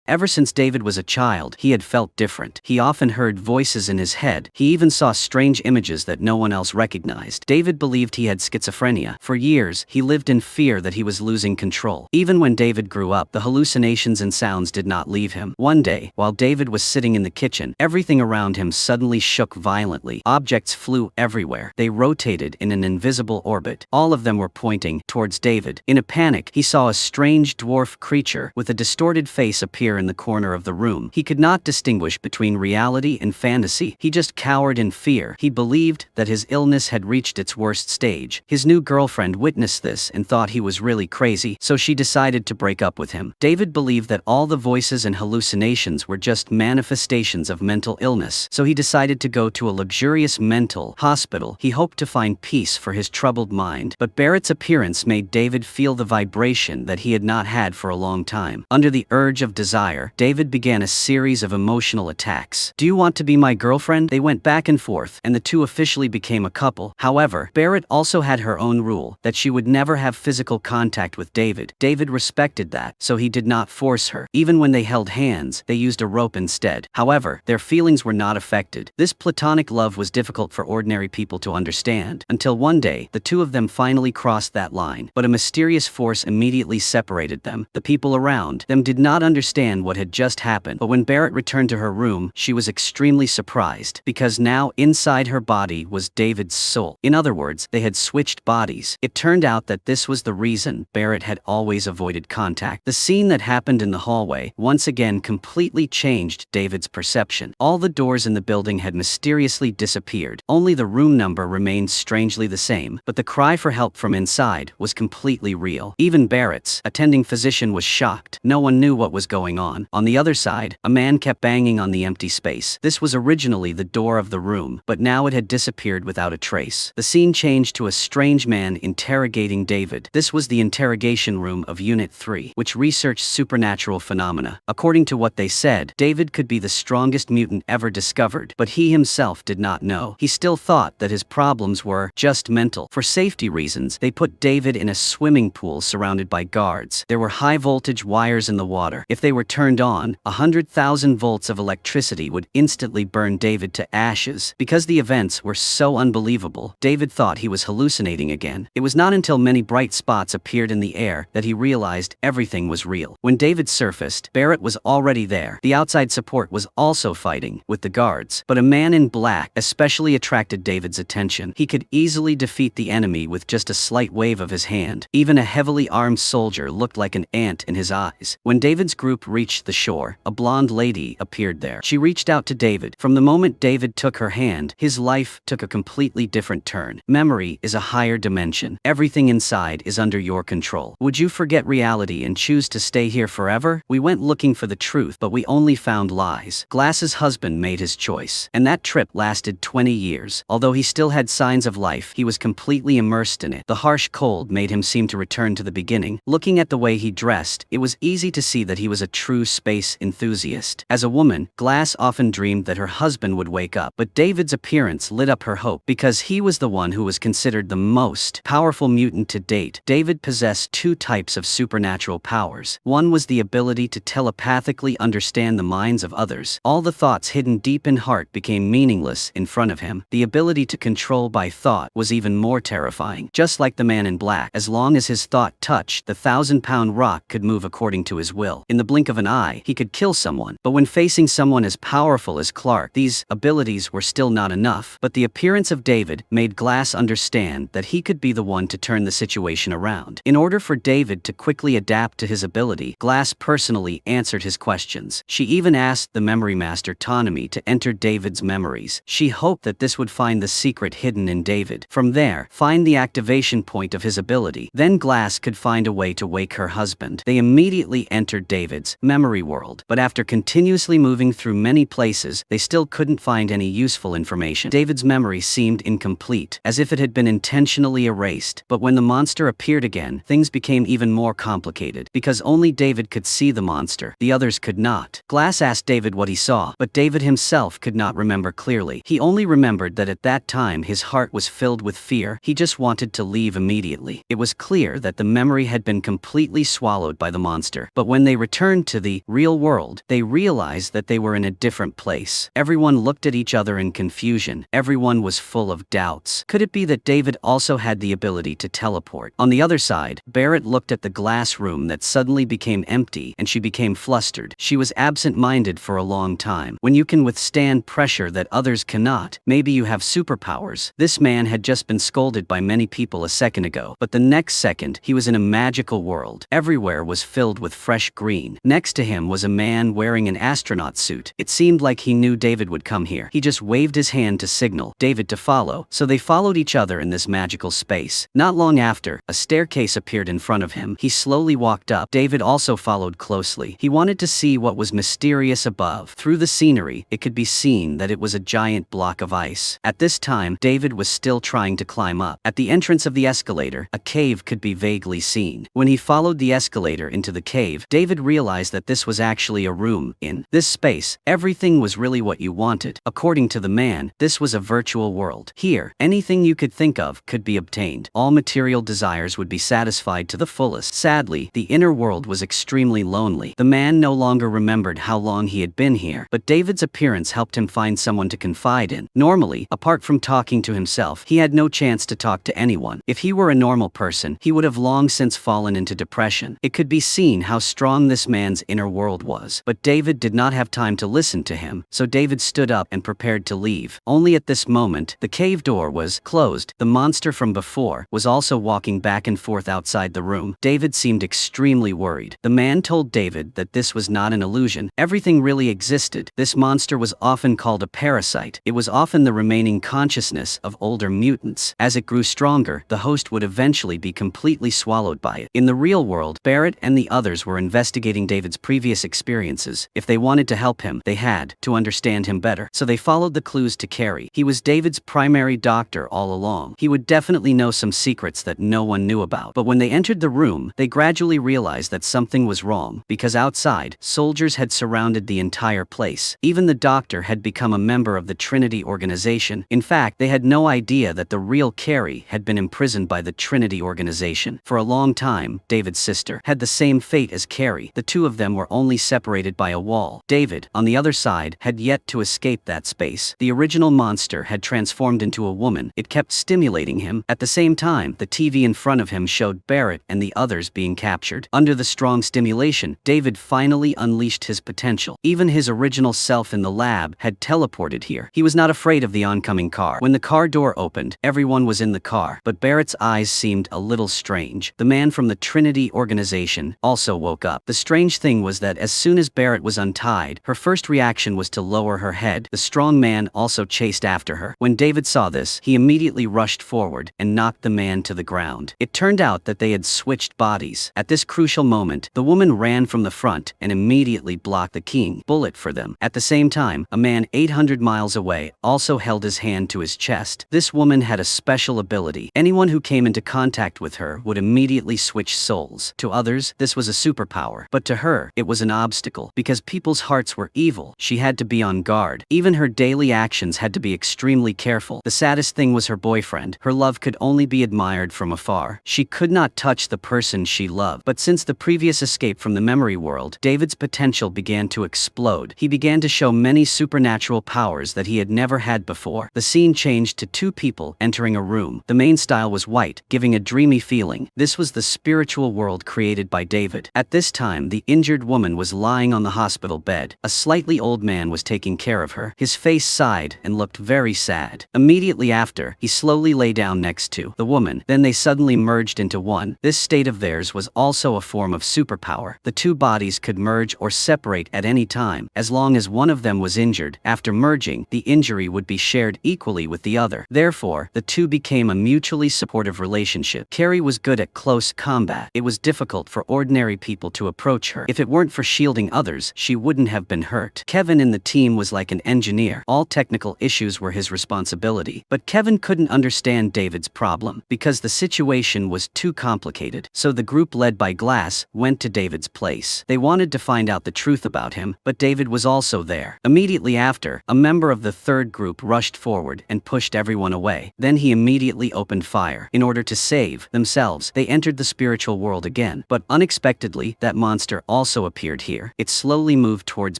Ever since David was a child, he had felt different. He often heard voices in his head. He even saw strange images that no one else recognized. David believed he had schizophrenia. For years, he lived in fear that he was losing control. Even when David grew up, the hallucinations and sounds did not leave him. One day, while David was sitting in the kitchen, everything around him suddenly shook violently. Objects flew everywhere. They rotated in an invisible orbit. All of them were pointing towards David. In a panic, he saw a strange dwarf creature with a distorted face appear in the corner of the room. He could not distinguish between reality and fantasy. He just cowered in fear. He believed that his illness had reached its worst stage. His new girlfriend witnessed this and thought he was really crazy, so she decided to break up with him. David believed that all the voices and hallucinations were just manifestations of mental illness, so he decided to go to a luxurious mental hospital. He hoped to find peace for his troubled mind, but Barrett's appearance made David feel the vibration that he had not had for a long time. Under the urge of desire, David began a series of emotional attacks. "Do you want to be my girlfriend?" They went back and forth, and the two officially became a couple. However, Barrett also had her own rule, that she would never have physical contact with David. David respected that, so he did not force her. Even when they held hands, they used a rope instead. However, their feelings were not affected. This platonic love was difficult for ordinary people to understand, until one day, the two of them finally crossed that line. But a mysterious force immediately separated them. The people around them did not understand what had just happened, but when Barrett returned to her room, she was extremely surprised, because now inside her body was David's soul. In other words, they had switched bodies. It turned out that this was the reason Barrett had always avoided contact. The scene that happened in the hallway once again completely changed David's perception. All the doors in the building had mysteriously disappeared. Only the room number remained strangely the same, but the cry for help from inside was completely real. Even Barrett's attending physician was shocked. No one knew what was going on. On the other side, a man kept banging on the empty space. This was originally the door of the room, but now it had disappeared without a trace. The scene changed to a strange man interrogating David. This was the interrogation room of Unit 3, which researched supernatural phenomena. According to what they said, David could be the strongest mutant ever discovered, but he himself did not know. He still thought that his problems were just mental. For safety reasons, they put David in a swimming pool surrounded by guards. There were high-voltage wires in the water. If they were turned on, 100,000 volts of electricity would instantly burn David to ashes. Because the events were so unbelievable, David thought he was hallucinating again. It was not until many bright spots appeared in the air that he realized everything was real. When David surfaced, Barrett was already there. The outside support was also fighting with the guards, but a man in black especially attracted David's attention. He could easily defeat the enemy with just a slight wave of his hand. Even a heavily armed soldier looked like an ant in his eyes. When David's group reached the shore, a blonde lady appeared there. She reached out to David. From the moment David took her hand, his life took a completely different turn. Memory is a higher dimension. Everything inside is under your control. Would you forget reality and choose to stay here forever? We went looking for the truth, but we only found lies. Glass's husband made his choice, and that trip lasted 20 years. Although he still had signs of life, he was completely immersed in it. The harsh cold made him seem to return to the beginning. Looking at the way he dressed, it was easy to see that he was a true space enthusiast. As a woman, Glass often dreamed that her husband would wake up, but David's appearance lit up her hope, because he was the one who was considered the most powerful mutant to date. David possessed two types of supernatural powers. One was the ability to telepathically understand the minds of others. All the thoughts hidden deep in heart became meaningless in front of him. The ability to control by thought was even more terrifying. Just like the man in black, as long as his thought touched, the 1,000-pound rock could move according to his will. In the blink of an eye, he could kill someone. But when facing someone as powerful as Clark, these abilities were still not enough. But the appearance of David made Glass understand that he could be the one to turn the situation around. In order for David to quickly adapt to his ability, Glass personally answered his questions. She even asked the memory master Ptolemy to enter David's memories. She hoped that this would find the secret hidden in David. From there, find the activation point of his ability. Then Glass could find a way to wake her husband. They immediately entered David's memory world, but after continuously moving through many places, they still couldn't find any useful information. David's memory seemed incomplete, as if it had been intentionally erased. But when the monster appeared again, things became even more complicated, because only David could see the monster. The others could not. Glass asked David what he saw, but David himself could not remember clearly. He only remembered that at that time his heart was filled with fear. He just wanted to leave immediately. It was clear that the memory had been completely swallowed by the monster. But when they returned to into the real world, they realized that they were in a different place. Everyone looked at each other in confusion. Everyone was full of doubts. Could it be that David also had the ability to teleport? On the other side, Barrett looked at the glass room that suddenly became empty, and she became flustered. She was absent-minded for a long time. When you can withstand pressure that others cannot, maybe you have superpowers. This man had just been scolded by many people a second ago, but the next second, he was in a magical world. Everywhere was filled with fresh green. Next to him was a man wearing an astronaut suit. It seemed like he knew David would come here. He just waved his hand to signal David to follow, so they followed each other in this magical space. Not long after, a staircase appeared in front of him. He slowly walked up. David also followed closely. He wanted to see what was mysterious above. Through the scenery, it could be seen that it was a giant block of ice. At this time, David was still trying to climb up. At the entrance of the escalator, a cave could be vaguely seen. When he followed the escalator into the cave, David realized that this was actually a room. In this space, everything was really what you wanted. According to the man, this was a virtual world. Here, anything you could think of could be obtained. All material desires would be satisfied to the fullest. Sadly, the inner world was extremely lonely. The man no longer remembered how long he had been here, but David's appearance helped him find someone to confide in. Normally, apart from talking to himself, he had no chance to talk to anyone. If he were a normal person, he would have long since fallen into depression. It could be seen how strong this man's inner world was. But David did not have time to listen to him, so David stood up and prepared to leave. Only at this moment, the cave door was closed. The monster from before was also walking back and forth outside the room. David seemed extremely worried. The man told David that this was not an illusion. Everything really existed. This monster was often called a parasite. It was often the remaining consciousness of older mutants. As it grew stronger, the host would eventually be completely swallowed by it. In the real world, Barrett and the others were investigating David's previous experiences. If they wanted to help him, they had to understand him better. So they followed the clues to Carrie. He was David's primary doctor all along. He would definitely know some secrets that no one knew about. But when they entered the room, they gradually realized that something was wrong, because outside, soldiers had surrounded the entire place. Even the doctor had become a member of the Trinity organization. In fact, they had no idea that the real Carrie had been imprisoned by the Trinity organization. For a long time, David's sister had the same fate as Carrie. The two of them were only separated by a wall. David, on the other side, had yet to escape that space. The original monster had transformed into a woman. It kept stimulating him. At the same time, the TV in front of him showed Barrett and the others being captured. Under the strong stimulation, David finally unleashed his potential. Even his original self in the lab had teleported here. He was not afraid of the oncoming car. When the car door opened, everyone was in the car, but Barrett's eyes seemed a little strange. The man from the Trinity organization also woke up. The strange thing was that as soon as Barrett was untied, her first reaction was to lower her head. The strong man also chased after her. When David saw this, he immediately rushed forward and knocked the man to the ground. It turned out that they had switched bodies. At this crucial moment, the woman ran from the front and immediately blocked the king bullet for them. At the same time, a man 800 miles away also held his hand to his chest. This woman had a special ability. Anyone who came into contact with her would immediately switch souls. To others, this was a superpower, but to her, it was an obstacle. Because people's hearts were evil, she had to be on guard. Even her daily actions had to be extremely careful. The saddest thing was her boyfriend. Her love could only be admired from afar. She could not touch the person she loved. But since the previous escape from the memory world, David's potential began to explode. He began to show many supernatural powers that he had never had before. The scene changed to two people entering a room. The main style was white, giving a dreamy feeling. This was the spiritual world created by David. At this time, the injured woman was lying on the hospital bed. A slightly old man was taking care of her. His face sighed and looked very sad. Immediately after, he slowly lay down next to the woman. Then they suddenly merged into one. This state of theirs was also a form of superpower. The two bodies could merge or separate at any time. As long as one of them was injured, after merging, the injury would be shared equally with the other. Therefore, the two became a mutually supportive relationship. Carrie was good at close combat. It was difficult for ordinary people to approach her. If it weren't for shielding others, she wouldn't have been hurt. Kevin in the team was like an engineer. All technical issues were his responsibility. But Kevin couldn't understand David's problem, because the situation was too complicated. So the group led by Glass went to David's place. They wanted to find out the truth about him, but David was also there. Immediately after, a member of the third group rushed forward and pushed everyone away. Then he immediately opened fire. In order to save themselves, they entered the spiritual world again. But unexpectedly, that monster also appeared here. It slowly moved towards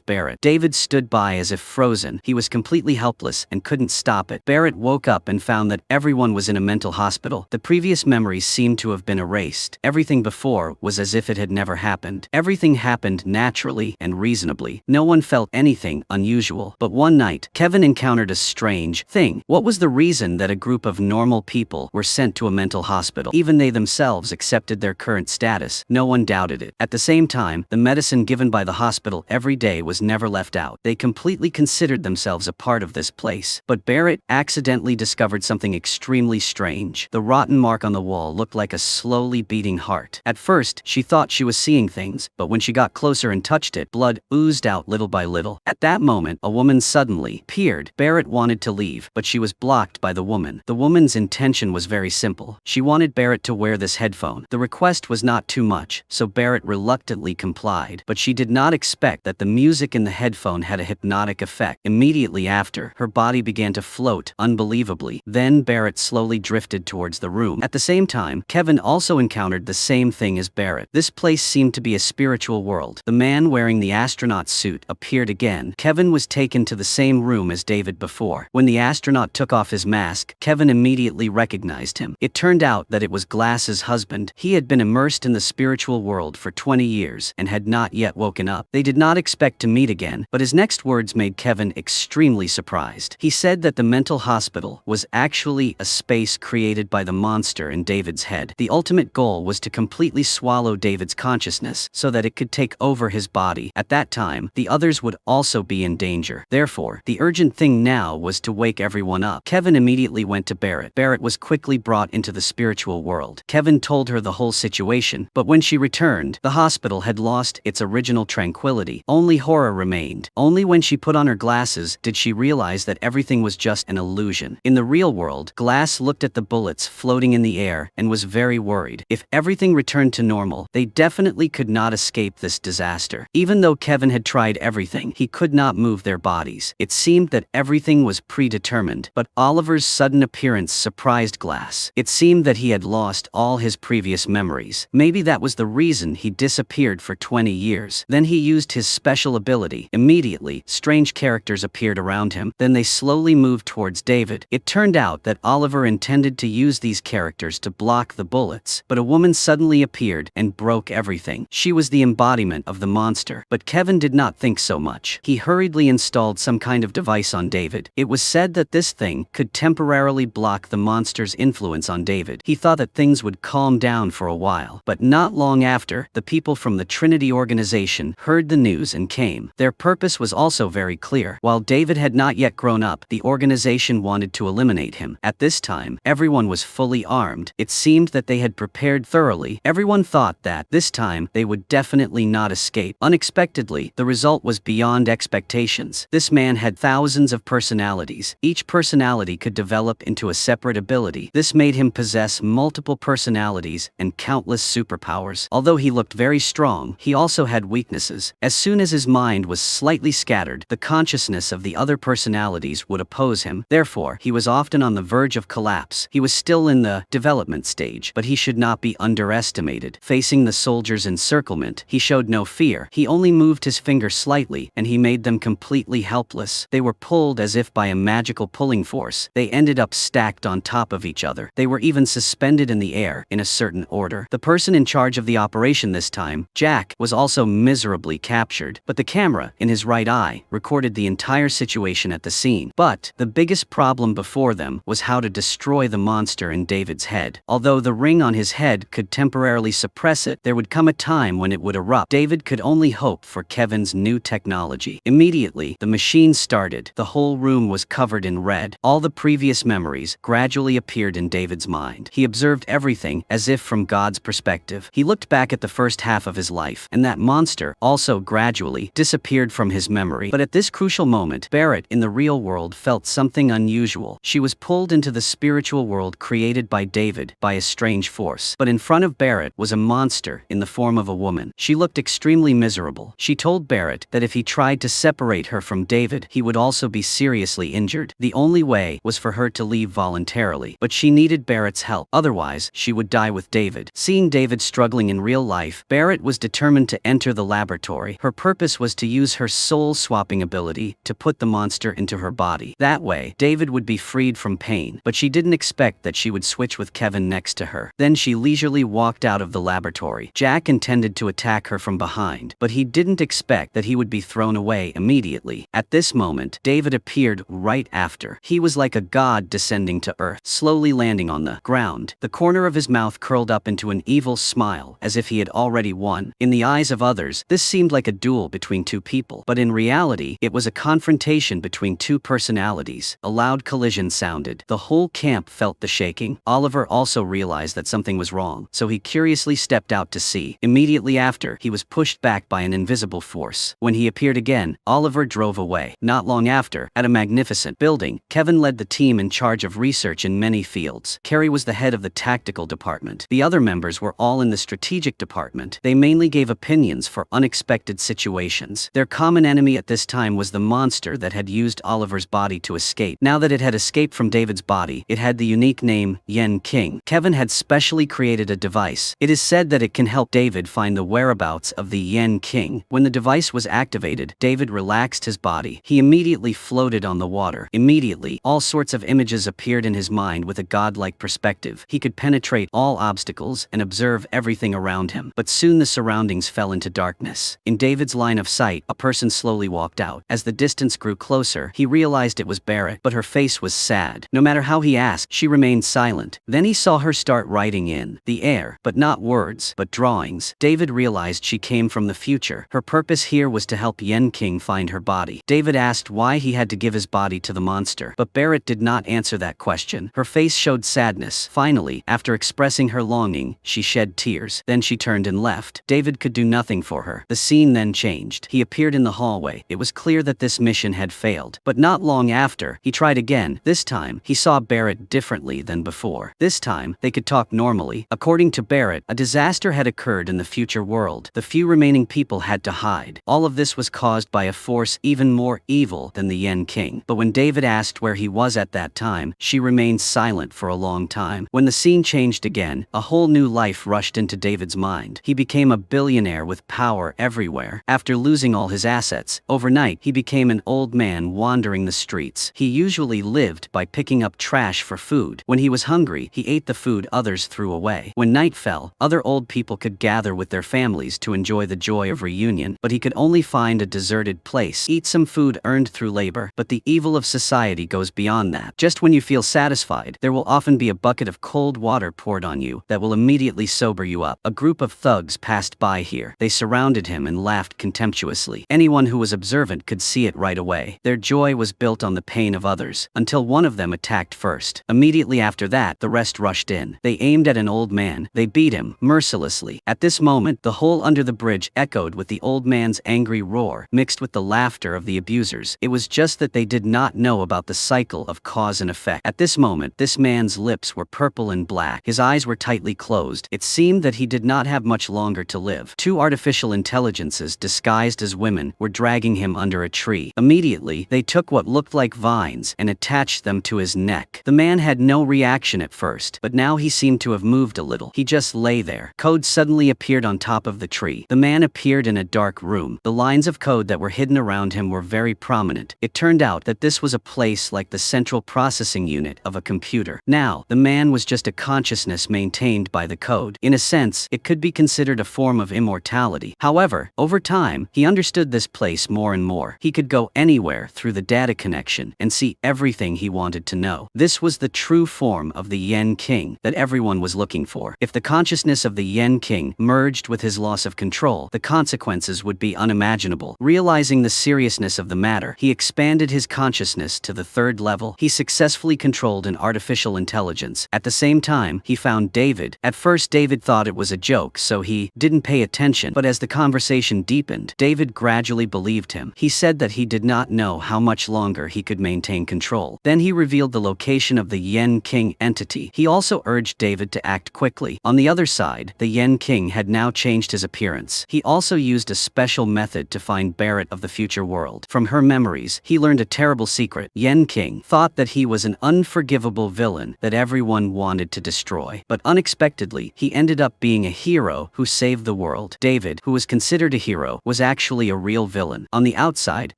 Barrett. David stood by as if frozen. He was completely helpless and couldn't stop it. Barrett woke up and found that everyone was in a mental hospital. The previous memories seemed to have been erased. Everything before was as if it had never happened. Everything happened naturally and reasonably. No one felt anything unusual. But one night, Kevin encountered a strange thing. What was the reason that a group of normal people were sent to a mental hospital? Even they themselves accepted their current status. No one doubted it. At the same time, the medicine given by the hospital every day was never left out. They completely considered themselves a part of this place. But Barrett accidentally discovered something extremely strange. The rotten mark on the wall looked like a slowly beating heart. At first, she thought she was seeing things, but when she got closer and touched it, blood oozed out little by little. At that moment, a woman suddenly appeared. Barrett wanted to leave, but she was blocked by the woman. The woman's intention was very simple. She wanted Barrett to wear this headphone. The request was not too much, so Barrett reluctantly complied, but she did not expect that the music in the headphone had a hypnotic effect. Immediately after, her body began to float unbelievably. Then Barrett slowly drifted towards the room. At the same time, Kevin also encountered the same thing as Barrett. This place seemed to be a spiritual world. The man wearing the astronaut suit appeared again. Kevin was taken to the same room as David before. When the astronaut took off his mask, Kevin immediately recognized him. It turned out that it was Glass's husband. He had been immersed in the spiritual world for 20 years and had not yet woken up. They did not expect to meet again, but his next words made Kevin extremely surprised. He said that the mental hospital was actually a space created by the monster in David's head. The ultimate goal was to completely swallow David's consciousness so that it could take over his body. At that time, the others would also be in danger. Therefore, the urgent thing now was to wake everyone up. Kevin immediately went to Barrett. Barrett was quickly brought into the spiritual world. Kevin told her the whole situation, but when she returned, the hospital had lost its original tranquility. Only horror remained. Only when she put on her glasses did she realize that everything was just an illusion. In the real world, Glass looked at the bullets floating in the air and was very worried. If everything returned to normal, they definitely could not escape this disaster. Even though Kevin had tried everything, he could not move their bodies. It seemed that everything was predetermined, but Oliver's sudden appearance surprised Glass. It seemed that he had lost all his previous memories. Maybe that was the reason he disappeared for 20 years. Then he used his special ability. Immediately, strange characters appeared around him. Then they slowly moved towards David. It turned out that Oliver intended to use these characters to block the bullets, but a woman suddenly appeared and broke everything. She was the embodiment of the monster, but Kevin did not think so much. He hurriedly installed some kind of device on David. It was said that this thing could temporarily block the monster's influence on David. He thought that things would calm down for a while, but not long after, the people from the Trinity organization heard the news and came. Their purpose was also very clear. While David had not yet grown up, the organization wanted to eliminate him. At this time, everyone was fully armed. It seemed that they had prepared thoroughly. Everyone thought that, this time, they would definitely not escape. Unexpectedly, the result was beyond expectations. This man had thousands of personalities. Each personality could develop into a separate ability. This made him possess multiple personalities and countless superpowers. Although he looked very strong, he also had weaknesses. As soon as his mind was slightly scattered, the consciousness of the other personalities would oppose him. Therefore, he was often on the verge of collapse. He was still in the development stage, but he should not be underestimated. Facing the soldiers' encirclement, he showed no fear. He only moved his finger slightly, and he made them completely helpless. They were pulled as if by a magical pulling force. They ended up stacked on top of each other. They were even suspended in the air in a certain order. The person in charge of the operation this time, Jack, was also miserably captured, but the camera, in his right eye, recorded the entire situation at the scene. But the biggest problem before them was how to destroy the monster in David's head. Although the ring on his head could temporarily suppress it, there would come a time when it would erupt. David could only hope for Kevin's new technology. Immediately, the machine started. The whole room was covered in red. All the previous memories gradually appeared in David's mind. He observed everything as if from God's perspective. He looked back at the first half of his life, and that monster also gradually disappeared from his memory. But at this crucial moment, Barrett in the real world felt something unusual. She was pulled into the spiritual world created by David by a strange force. But in front of Barrett was a monster in the form of a woman. She looked extremely miserable. She told Barrett that if he tried to separate her from David, he would also be seriously injured. The only way was for her to leave voluntarily, but she needed Barrett's help. Otherwise, she would die with David. Seeing David struggling in real life, Barrett was determined determined to enter the laboratory. Her purpose was to use her soul-swapping ability to put the monster into her body. That way, David would be freed from pain, but she didn't expect that she would switch with Kevin next to her. Then she leisurely walked out of the laboratory. Jack intended to attack her from behind, but he didn't expect that he would be thrown away immediately. At this moment, David appeared right after. He was like a god descending to earth, slowly landing on the ground. The corner of his mouth curled up into an evil smile, as if he had already won. In the eyes of others, this seemed like a duel between two people, but in reality, it was a confrontation between two personalities. A loud collision sounded. The whole camp felt the shaking. Oliver also realized that something was wrong, so he curiously stepped out to see. Immediately after, he was pushed back by an invisible force. When he appeared again, Oliver drove away. Not long after, at a magnificent building, Kevin led the team in charge of research in many fields. Carrie was the head of the tactical department. The other members were all in the strategic department. They mainly gave opinions for unexpected situations. Their common enemy at this time was the monster that had used Oliver's body to escape. Now that it had escaped from David's body, it had the unique name Yen King. Kevin had specially created a device. It is said that it can help David find the whereabouts of the Yen King. When the device was activated, David relaxed his body. He immediately floated on the water. Immediately, all sorts of images appeared in his mind with a godlike perspective. He could penetrate all obstacles and observe everything around him. But soon the surroundings fell into darkness. In David's line of sight, a person slowly walked out. As the distance grew closer, he realized it was Barrett, but her face was sad. No matter how he asked, she remained silent. Then he saw her start writing in the air, but not words, but drawings. David realized she came from the future. Her purpose here was to help Yen King find her body. David asked why he had to give his body to the monster, but Barrett did not answer that question. Her face showed sadness. Finally, after expressing her longing, she shed tears. Then she turned and left. David could do nothing for her. The scene then changed. He appeared in the hallway. It was clear that this mission had failed. But not long after, he tried again. This time, he saw Barrett differently than before. This time, they could talk normally. According to Barrett, a disaster had occurred in the future world. The few remaining people had to hide. All of this was caused by a force even more evil than the Yen King. But when David asked where he was at that time, she remained silent for a long time. When the scene changed again, a whole new life rushed into David's mind. He became a billionaire with power everywhere. After losing all his assets, overnight he became an old man wandering the streets. He usually lived by picking up trash for food. When he was hungry, he ate the food others threw away. When night fell, other old people could gather with their families to enjoy the joy of reunion, but he could only find a deserted place, eat some food earned through labor. But the evil of society goes beyond that. Just when you feel satisfied, there will often be a bucket of cold water poured on you that will immediately sober you up. A group of thugs passed by here. They surrounded him and laughed contemptuously. Anyone who was observant could see it right away. Their joy was built on the pain of others, until one of them attacked first. Immediately after that, the rest rushed in. They aimed at an old man. They beat him mercilessly. At this moment, the hole under the bridge echoed with the old man's angry roar, mixed with the laughter of the abusers. It was just that they did not know about the cycle of cause and effect. At this moment, this man's lips were purple and black. His eyes were tightly closed. It seemed that he did not have much longer to live. Two artificial intelligences disguised as women were dragging him under a tree. Immediately, they took what looked like vines and attached them to his neck. The man had no reaction at first, but now he seemed to have moved a little. He just lay there. Code suddenly appeared on top of the tree. The man appeared in a dark room. The lines of code that were hidden around him were very prominent. It turned out that this was a place like the central processing unit of a computer. Now, the man was just a consciousness maintained by the code. In a sense, it could be considered a form of immortality. However, over time, he understood this place more and more. He could go anywhere through the data connection and see everything he wanted to know. This was the true form of the Yen King that everyone was looking for. If the consciousness of the Yen King merged with his loss of control, the consequences would be unimaginable. Realizing the seriousness of the matter, he expanded his consciousness to the third level. He successfully controlled an artificial intelligence. At the same time, he found David. At first, David thought it was a joke, so he didn't pay attention. But as the conversation deepened, David gradually believed him. He said that he did not know how much longer he could maintain control. Then he revealed the location of the Yen King entity. He also urged David to act quickly. On the other side, the Yen King had now changed his appearance. He also used a special method to find Barrett of the future world. From her memories, he learned a terrible secret. Yen King thought that he was an unforgivable villain that everyone wanted to destroy. But unexpectedly, he ended up being a hero who saved the world. world. David, who was considered a hero, was actually a real villain. On the outside,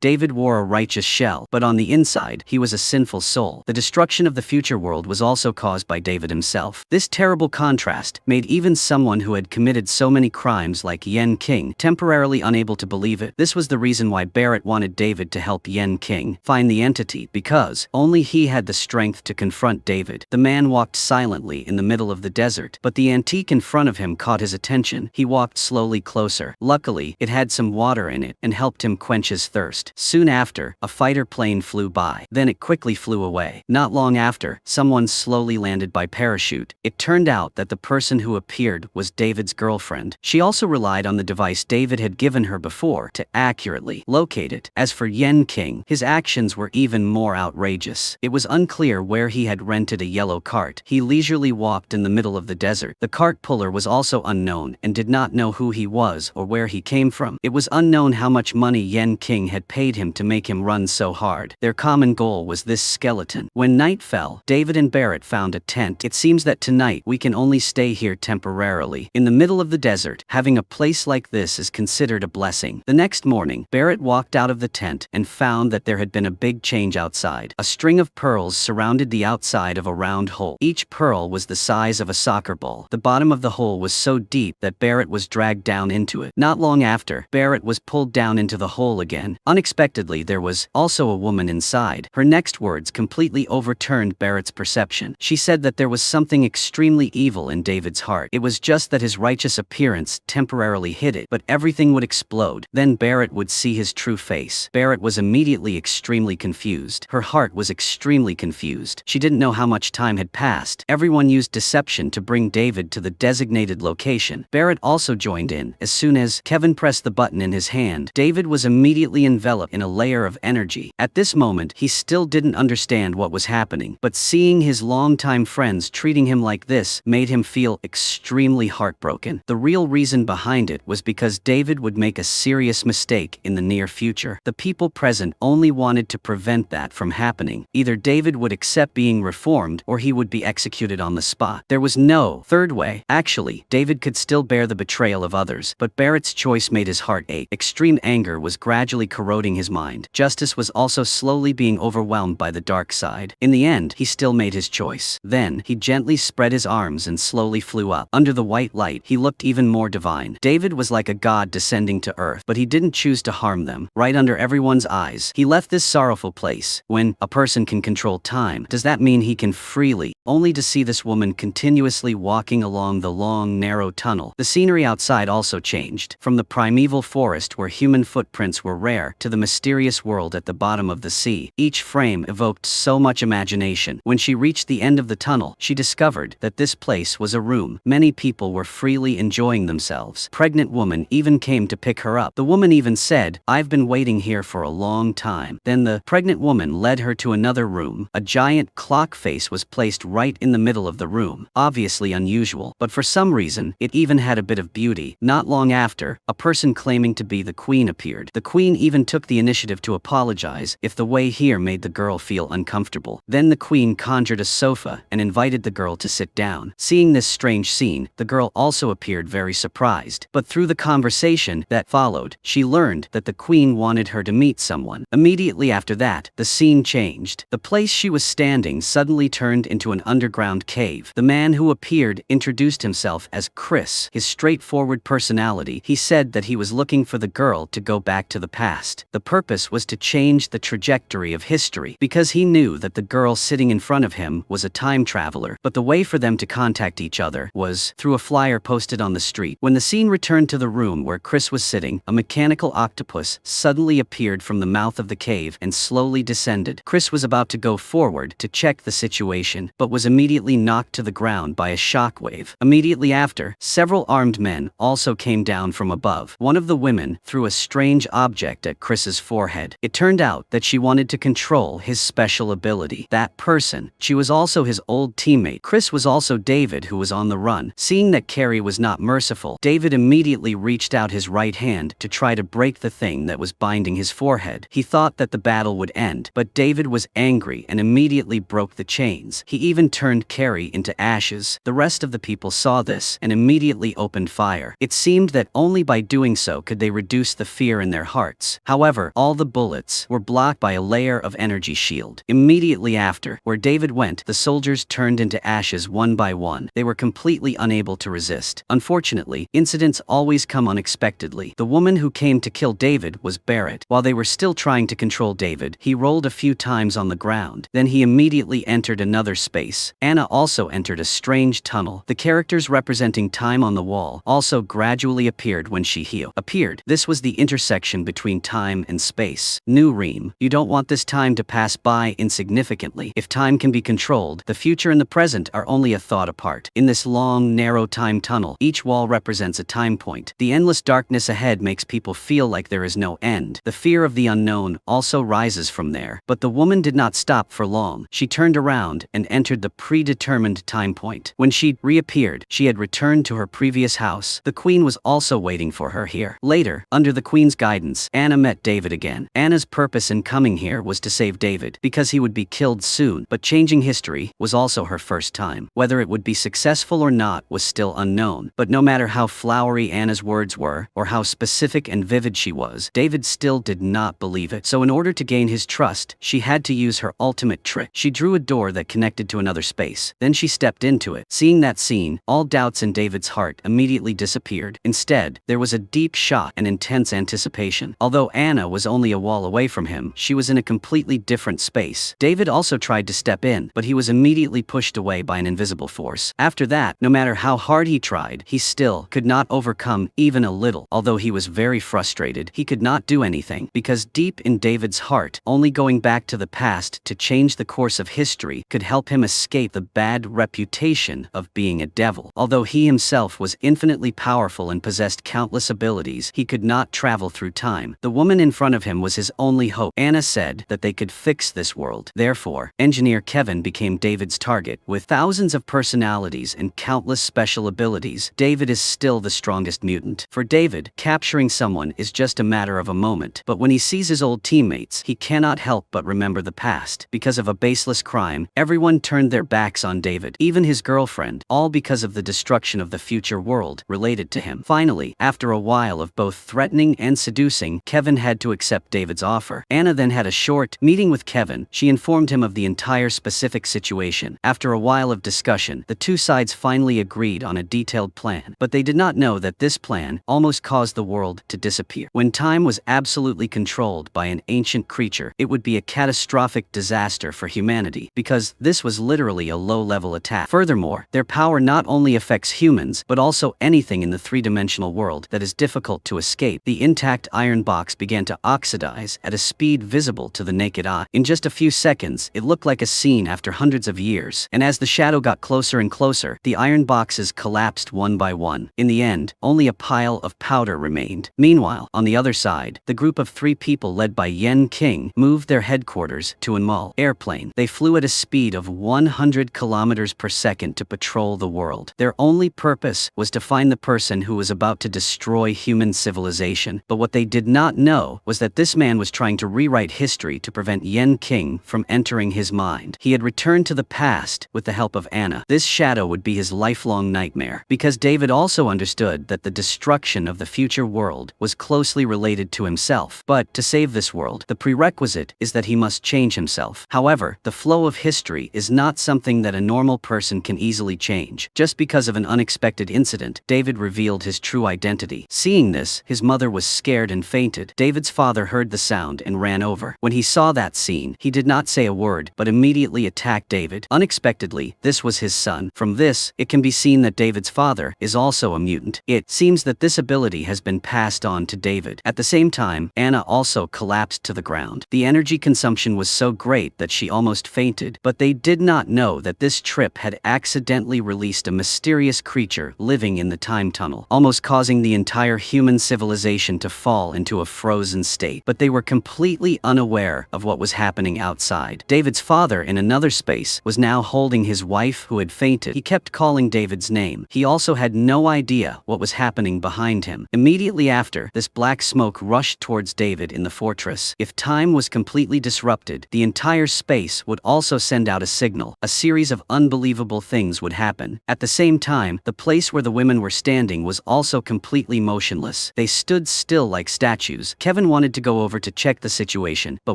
David wore a righteous shell, but on the inside, he was a sinful soul. The destruction of the future world was also caused by David himself. This terrible contrast made even someone who had committed so many crimes like Yen King temporarily unable to believe it. This was the reason why Barrett wanted David to help Yen King find the entity, because only he had the strength to confront David. The man walked silently in the middle of the desert, but the antique in front of him caught his attention. He walked slowly closer. Luckily, it had some water in it and helped him quench his thirst. Soon after, a fighter plane flew by. Then it quickly flew away. Not long after, someone slowly landed by parachute. It turned out that the person who appeared was David's girlfriend. She also relied on the device David had given her before to accurately locate it. As for Yen King, his actions were even more outrageous. It was unclear where he had rented a yellow cart. He leisurely walked in the middle of the desert. The cart puller was also unknown and did not know who he was or where he came from. It was unknown how much money Yen King had paid him to make him run so hard. Their common goal was this skeleton. When night fell, David and Barrett found a tent. It seems that tonight we can only stay here temporarily. In the middle of the desert, having a place like this is considered a blessing. The next morning, Barrett walked out of the tent and found that there had been a big change outside. A string of pearls surrounded the outside of a round hole. Each pearl was the size of a soccer ball. The bottom of the hole was so deep that Barrett was dragged down into it. Not long after, Barrett was pulled down into the hole again. Unexpectedly, there was also a woman inside. Her next words completely overturned Barrett's perception. She said that there was something extremely evil in David's heart. It was just that his righteous appearance temporarily hid it, but everything would explode. Then Barrett would see his true face. Barrett was immediately extremely confused. Her heart was extremely confused. She didn't know how much time had passed. Everyone used deception to bring David to the designated location. Barrett also joined in. As soon as Kevin pressed the button in his hand, David was immediately enveloped in a layer of energy. At this moment, he still didn't understand what was happening, but seeing his longtime friends treating him like this made him feel extremely heartbroken. The real reason behind it was because David would make a serious mistake in the near future. The people present only wanted to prevent that from happening. Either David would accept being reformed or he would be executed on the spot. There was no third way. Actually, David could still bear the betrayal of others, but Barrett's choice made his heart ache. Extreme anger was gradually corroding his mind. Justice was also slowly being overwhelmed by the dark side. In the end, he still made his choice. Then, he gently spread his arms and slowly flew up. Under the white light, he looked even more divine. David was like a god descending to earth, but he didn't choose to harm them. Right under everyone's eyes, he left this sorrowful place. When a person can control time, does that mean he can freely, only to see this woman continuously walking along the long, narrow tunnel? The scenery outside also changed. From the primeval forest where human footprints were rare, to the mysterious world at the bottom of the sea. Each frame evoked so much imagination. When she reached the end of the tunnel, she discovered that this place was a room. Many people were freely enjoying themselves. Pregnant woman even came to pick her up. The woman even said, "I've been waiting here for a long time." Then the pregnant woman led her to another room. A giant clock face was placed right in the middle of the room. Obviously unusual, but for some reason, it even had a bit of beauty. Not long after, a person claiming to be the queen appeared. The queen even took the initiative to apologize if the way here made the girl feel uncomfortable. Then the queen conjured a sofa and invited the girl to sit down. Seeing this strange scene, the girl also appeared very surprised. But through the conversation that followed, she learned that the queen wanted her to meet someone. Immediately after that, the scene changed. The place she was standing suddenly turned into an underground cave. The man who appeared introduced himself as Chris. His straightforward personality, he said that he was looking for the girl to go back to the past. The purpose was to change the trajectory of history, because he knew that the girl sitting in front of him was a time traveler. But the way for them to contact each other was through a flyer posted on the street. When the scene returned to the room where Chris was sitting, a mechanical octopus suddenly appeared from the mouth of the cave and slowly descended. Chris was about to go forward to check the situation, but was immediately knocked to the ground by a shockwave. Immediately after, several armed men also came down from above. One of the women threw a strange object at Chris's forehead. It turned out that she wanted to control his special ability. That person, she was also his old teammate. Chris was also David, who was on the run. Seeing that Carrie was not merciful, David immediately reached out his right hand to try to break the thing that was binding his forehead. He thought that the battle would end, but David was angry and immediately broke the chains. He even turned Carrie into ashes. The rest of the people saw this and immediately opened fire. fire. It seemed that only by doing so could they reduce the fear in their hearts. However, all the bullets were blocked by a layer of energy shield. Immediately after, where David went, the soldiers turned into ashes one by one. They were completely unable to resist. Unfortunately, incidents always come unexpectedly. The woman who came to kill David was Barrett. While they were still trying to control David, he rolled a few times on the ground. Then he immediately entered another space. Anna also entered a strange tunnel. The characters representing time on the wall also gradually appeared when she appeared. This was the intersection between time and space. New Reem, you don't want this time to pass by insignificantly. If time can be controlled, the future and the present are only a thought apart. In this long, narrow time tunnel, each wall represents a time point. The endless darkness ahead makes people feel like there is no end. The fear of the unknown also rises from there. But the woman did not stop for long. She turned around and entered the predetermined time point. When she reappeared, she had returned to her previous house. The queen was also waiting for her here. Later, under the queen's guidance, Anna met David again. Anna's purpose in coming here was to save David, because he would be killed soon, but changing history was also her first time. Whether it would be successful or not was still unknown, but no matter how flowery Anna's words were, or how specific and vivid she was, David still did not believe it. So in order to gain his trust, she had to use her ultimate trick. She drew a door that connected to another space. Then she stepped into it. Seeing that scene, all doubts in David's heart immediately disappeared. Instead, there was a deep shock and intense anticipation. Although Anna was only a wall away from him, she was in a completely different space. David also tried to step in, but he was immediately pushed away by an invisible force. After that, no matter how hard he tried, he still could not overcome even a little. Although he was very frustrated, he could not do anything, because deep in David's heart, only going back to the past to change the course of history could help him escape the bad reputation of being a devil. Although he himself was infinitely powerful and possessed countless abilities, he could not travel through time. The woman in front of him was his only hope. Anna said that they could fix this world. Therefore, Engineer Kevin became David's target. With thousands of personalities and countless special abilities, David is still the strongest mutant. For David, capturing someone is just a matter of a moment. But when he sees his old teammates, he cannot help but remember the past. Because of a baseless crime, everyone turned their backs on David, even his girlfriend, all because of the destruction of the future world related to him. Finally, after a while of both threatening and seducing, Kevin had to accept David's offer. Anna then had a short meeting with Kevin. She informed him of the entire specific situation. After a while of discussion, the two sides finally agreed on a detailed plan. But they did not know that this plan almost caused the world to disappear. When time was absolutely controlled by an ancient creature, it would be a catastrophic disaster for humanity, because this was literally a low-level attack. Furthermore, their power not only affects humans, but also anything in the three-dimensional world that is difficult to escape. The intact iron box began to oxidize at a speed visible to the naked eye. In just a few seconds, it looked like a scene after hundreds of years, and as the shadow got closer and closer, the iron boxes collapsed one by one. In the end, only a pile of powder remained. Meanwhile, on the other side, the group of 3 people led by Yen King moved their headquarters to an mall airplane. They flew at a speed of 100 kilometers per second to patrol the world. Their only purpose was to find the person who was about to destroy human civilization. But what they did not know was that this man was trying to rewrite history to prevent Yen King from entering his mind. He had returned to the past with the help of Anna. This shadow would be his lifelong nightmare, because David also understood that the destruction of the future world was closely related to himself. But to save this world, the prerequisite is that he must change himself. However, the flow of history is not something that a normal person can easily change. Just because of an unexpected incident, David revealed his true identity. Seeing this, his mother was scared and fainted. David's father heard the sound and ran over. When he saw that scene, he did not say a word, but immediately attacked David. Unexpectedly, this was his son. From this, it can be seen that David's father is also a mutant. It seems that this ability has been passed on to David. At the same time, Anna also collapsed to the ground. The energy consumption was so great that she almost fainted, but they did not know that this trip had accidentally released a mysterious creature living in the time tunnel, almost causing the entire human civilization to fall into a frozen state. But they were completely unaware of what was happening outside. David's father, in another space, was now holding his wife who had fainted. He kept calling David's name. He also had no idea what was happening behind him. Immediately after, this black smoke rushed towards David in the fortress. If time was completely disrupted, the entire space would also send out a signal. A series of unbelievable things would happen. At the same time, the place where the women were standing standing was also completely motionless. They stood still like statues. Kevin wanted to go over to check the situation, but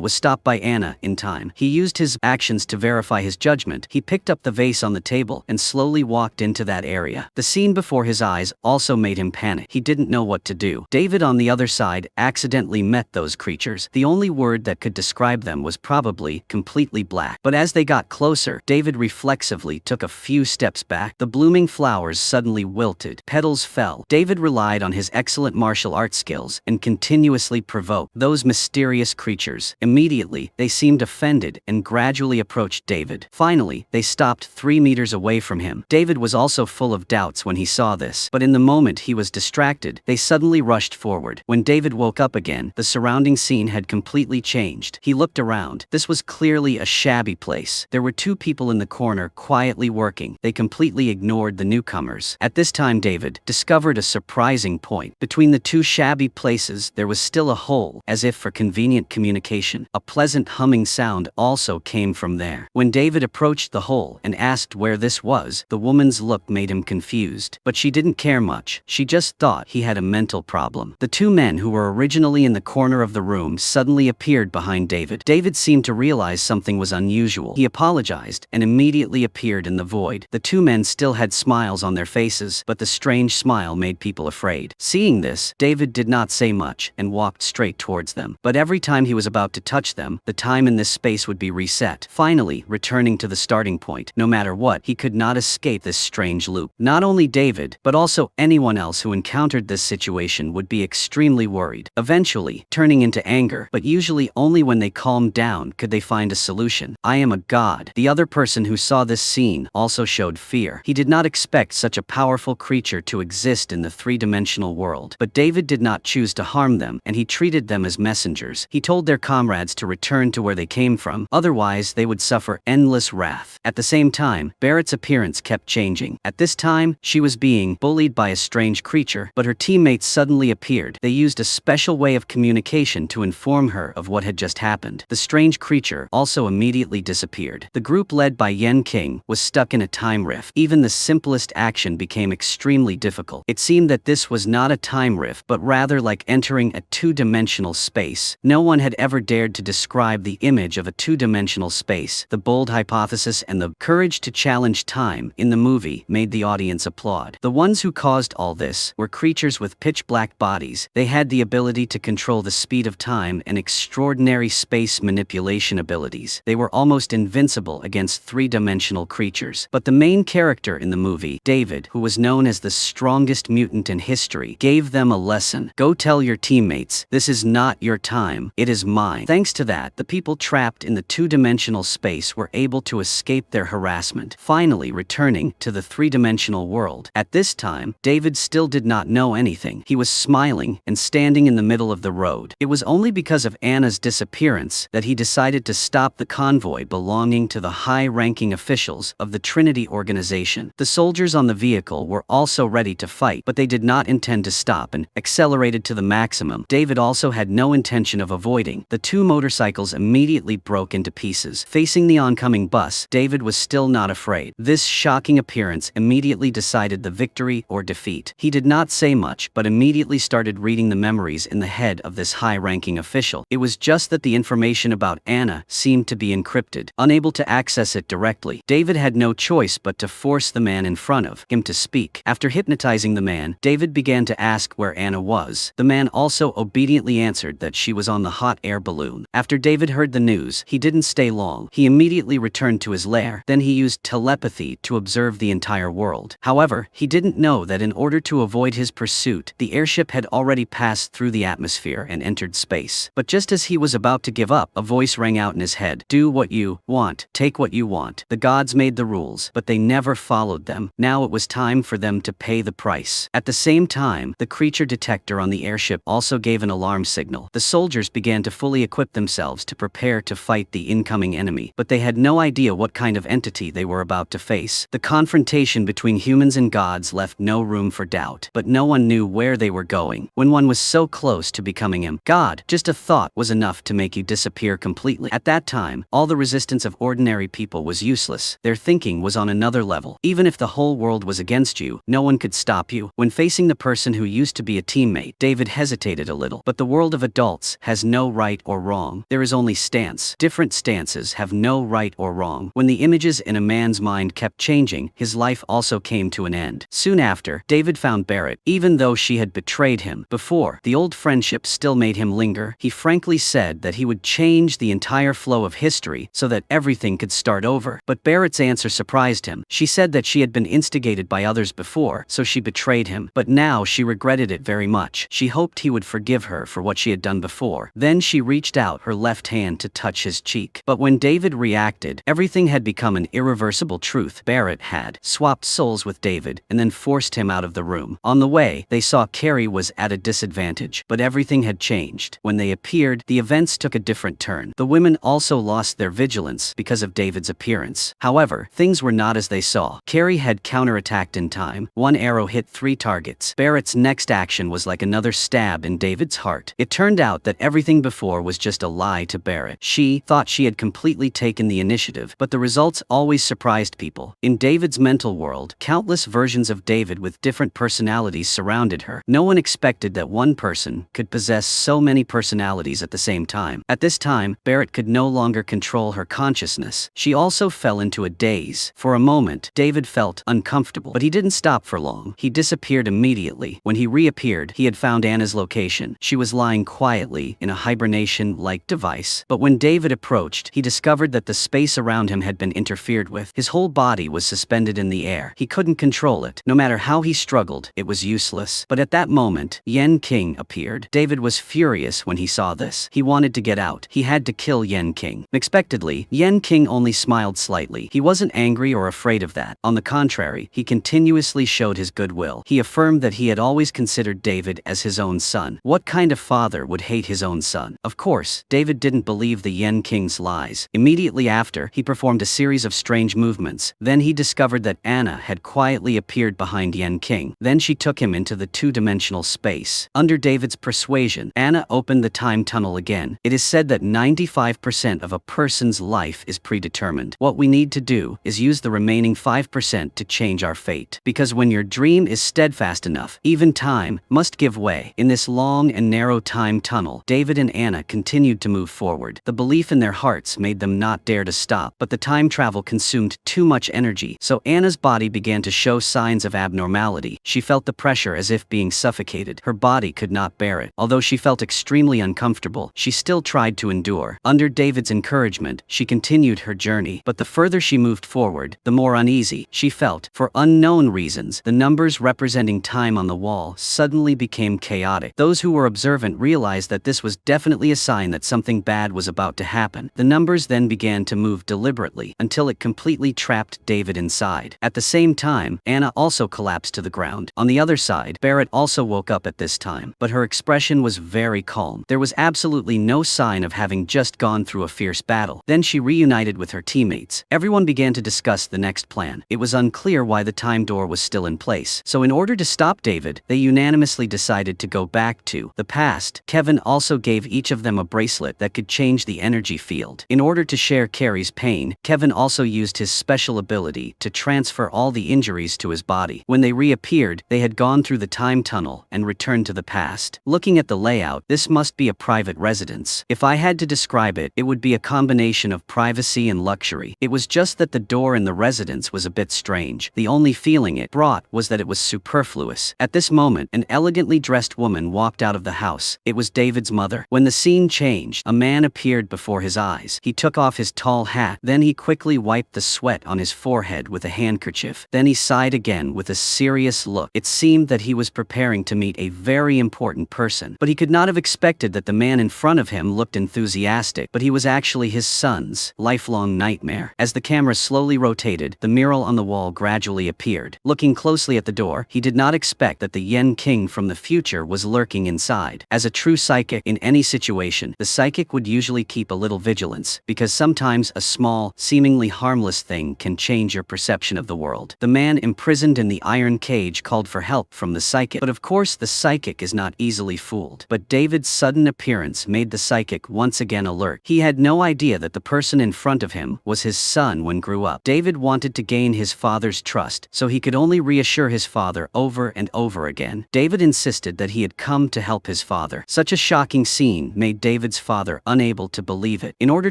was stopped by Anna in time. He used his actions to verify his judgment. He picked up the vase on the table and slowly walked into that area. The scene before his eyes also made him panic. He didn't know what to do. David on the other side accidentally met those creatures. The only word that could describe them was probably completely black. But as they got closer, David reflexively took a few steps back. The blooming flowers suddenly wilted. Petals fell. David relied on his excellent martial arts skills and continuously provoked those mysterious creatures. Immediately, they seemed offended and gradually approached David. Finally, they stopped 3 meters away from him. David was also full of doubts when he saw this, but in the moment he was distracted, they suddenly rushed forward. When David woke up again, the surrounding scene had completely changed. He looked around. This was clearly a shabby place. There were 2 people in the corner quietly working. They completely ignored the newcomers. At this time, David discovered a surprising point. Between the 2 shabby places, there was still a hole, as if for convenient communication. A pleasant humming sound also came from there. When David approached the hole and asked where this was, the woman's look made him confused. But she didn't care much. She just thought he had a mental problem. The 2 men who were originally in the corner of the room suddenly appeared behind David. David seemed to realize something was unusual. He apologized and immediately appeared in the void. The 2 men still had smiles on their faces, but the strange smile made people afraid. Seeing this, David did not say much and walked straight towards them. But every time he was about to touch them, the time in this space would be reset, finally returning to the starting point. No matter what, he could not escape this strange loop. Not only David, but also anyone else who encountered this situation would be extremely worried, eventually turning into anger, but usually only when they calmed down could they find a solution. I am a god. The other person who saw this scene also showed fear. He did not expect such a powerful creature to exist in the 3-dimensional world. But David did not choose to harm them, and he treated them as messengers. He told their comrades to return to where they came from, otherwise they would suffer endless wrath. At the same time, Barrett's appearance kept changing. At this time, she was being bullied by a strange creature, but her teammates suddenly appeared. They used a special way of communication to inform her of what had just happened. The strange creature also immediately disappeared. The group led by Yen King was stuck in a time rift. Even the simplest action became extremely difficult. It seemed that this was not a time rift, but rather like entering a 2-dimensional space. No one had ever dared to describe the image of a 2-dimensional space. The bold hypothesis and the courage to challenge time in the movie made the audience applaud. The ones who caused all this were creatures with pitch-black bodies. They had the ability to control the speed of time and extraordinary space manipulation abilities. They were almost invincible against 3-dimensional creatures. But the main character in the movie, David, who was known as the strongest mutant in history, gave them a lesson. Go tell your teammates, this is not your time, it is mine. Thanks to that, the people trapped in the 2-dimensional space were able to escape their harassment, finally returning to the 3-dimensional world. At this time, David still did not know anything. He was smiling and standing in the middle of the road. It was only because of Anna's disappearance that he decided to stop the convoy belonging to the high-ranking officials of the Trinity organization. The soldiers on the vehicle were also ready to fight, but they did not intend to stop and accelerated to the maximum. David also had no intention of avoiding. The 2 motorcycles immediately broke into pieces. Facing the oncoming bus, David was still not afraid. This shocking appearance immediately decided the victory or defeat. He did not say much, but immediately started reading the memories in the head of this high-ranking official. It was just that the information about Anna seemed to be encrypted. Unable to access it directly, David had no choice but to force the man in front of him to speak. After hypnotizing the man, David began to ask where Anna was. The man also obediently answered that she was on the hot air balloon. After David heard the news, he didn't stay long. He immediately returned to his lair. Then he used telepathy to observe the entire world. However, he didn't know that in order to avoid his pursuit, the airship had already passed through the atmosphere and entered space. But just as he was about to give up, a voice rang out in his head. Do what you want. Take what you want. The gods made the rules, but they never followed them. Now it was time for them to pay the price. At the same time, the creature detector on the airship also gave an alarm signal. The soldiers began to fully equip themselves to prepare to fight the incoming enemy, but they had no idea what kind of entity they were about to face. The confrontation between humans and gods left no room for doubt, but no one knew where they were going. When one was so close to becoming a god, just a thought was enough to make you disappear completely. At that time, all the resistance of ordinary people was useless. Their thinking was on another level. Even if the whole world was against you, no one could could stop you. When facing the person who used to be a teammate, David hesitated a little. But the world of adults has no right or wrong. There is only stance. Different stances have no right or wrong. When the images in a man's mind kept changing, his life also came to an end. Soon after, David found Barrett. Even though she had betrayed him before, the old friendship still made him linger. He frankly said that he would change the entire flow of history so that everything could start over. But Barrett's answer surprised him. She said that she had been instigated by others before, so she betrayed him. But now she regretted it very much. She hoped he would forgive her for what she had done before. Then she reached out her left hand to touch his cheek. But when David reacted, everything had become an irreversible truth. Barrett had swapped souls with David and then forced him out of the room. On the way, they saw Carrie was at a disadvantage, but everything had changed. When they appeared, the events took a different turn. The women also lost their vigilance because of David's appearance. However, things were not as they saw. Carrie had counterattacked in time. One arrow hit 3 targets. Barrett's next action was like another stab in David's heart. It turned out that everything before was just a lie to Barrett. She thought she had completely taken the initiative, but the results always surprised people. In David's mental world, countless versions of David with different personalities surrounded her. No one expected that one person could possess so many personalities at the same time. At this time, Barrett could no longer control her consciousness. She also fell into a daze. For a moment, David felt uncomfortable, but he didn't stop for long. He disappeared immediately. When he reappeared, he had found Anna's location. She was lying quietly in a hibernation-like device. But when David approached, he discovered that the space around him had been interfered with. His whole body was suspended in the air. He couldn't control it. No matter how he struggled, it was useless. But at that moment, Yen King appeared. David was furious when he saw this. He wanted to get out. He had to kill Yen King. Unexpectedly, Yen King only smiled slightly. He wasn't angry or afraid of that. On the contrary, he continuously showed his goodwill. He affirmed that he had always considered David as his own son. What kind of father would hate his own son? Of course, David didn't believe the Yen King's lies. Immediately after, he performed a series of strange movements. Then he discovered that Anna had quietly appeared behind Yen King. Then she took him into the two-dimensional space. Under David's persuasion, Anna opened the time tunnel again. It is said that 95% of a person's life is predetermined. What we need to do is use the remaining 5% to change our fate. Because when your dream is steadfast enough, even time must give way. In this long and narrow time tunnel, David and Anna continued to move forward. The belief in their hearts made them not dare to stop, but the time travel consumed too much energy, so Anna's body began to show signs of abnormality. She felt the pressure as if being suffocated. Her body could not bear it. Although she felt extremely uncomfortable, she still tried to endure. Under David's encouragement, she continued her journey, but the further she moved forward, the more uneasy she felt. For unknown reasons, the numbers representing time on the wall suddenly became chaotic. Those who were observant realized that this was definitely a sign that something bad was about to happen. The numbers then began to move deliberately until it completely trapped David inside. At the same time, Anna also collapsed to the ground. On the other side, Barrett also woke up at this time, but her expression was very calm. There was absolutely no sign of having just gone through a fierce battle. Then she reunited with her teammates. Everyone began to discuss the next plan. It was unclear why the time door was still in place. So in order to stop David, they unanimously decided to go back to the past. Kevin also gave each of them a bracelet that could change the energy field. In order to share Carrie's pain, Kevin also used his special ability to transfer all the injuries to his body. When they reappeared, they had gone through the time tunnel and returned to the past. Looking at the layout, this must be a private residence. If I had to describe it, it would be a combination of privacy and luxury. It was just that the door in the residence was a bit strange. The only feeling it brought was that it was superfluous. At this moment, an elegantly dressed woman walked out of the house. It was David's mother. When the scene changed, a man appeared before his eyes. He took off his tall hat. Then he quickly wiped the sweat on his forehead with a handkerchief. Then he sighed again with a serious look. It seemed that he was preparing to meet a very important person. But he could not have expected that the man in front of him looked enthusiastic, but he was actually his son's lifelong nightmare. As the camera slowly rotated, the mural on the wall gradually appeared. Looking closely at the door, he did not expect that the Yen King from the future was lurking inside. As a true psychic in any situation, the psychic would usually keep a little vigilance, because sometimes a small, seemingly harmless thing can change your perception of the world. The man imprisoned in the iron cage called for help from the psychic, but of course the psychic is not easily fooled. But David's sudden appearance made the psychic once again alert. He had no idea that the person in front of him was his son when grew up. David wanted to gain his father's trust, so he could only reassure reassure his father over and over again. David insisted that he had come to help his father. Such a shocking scene made David's father unable to believe it. In order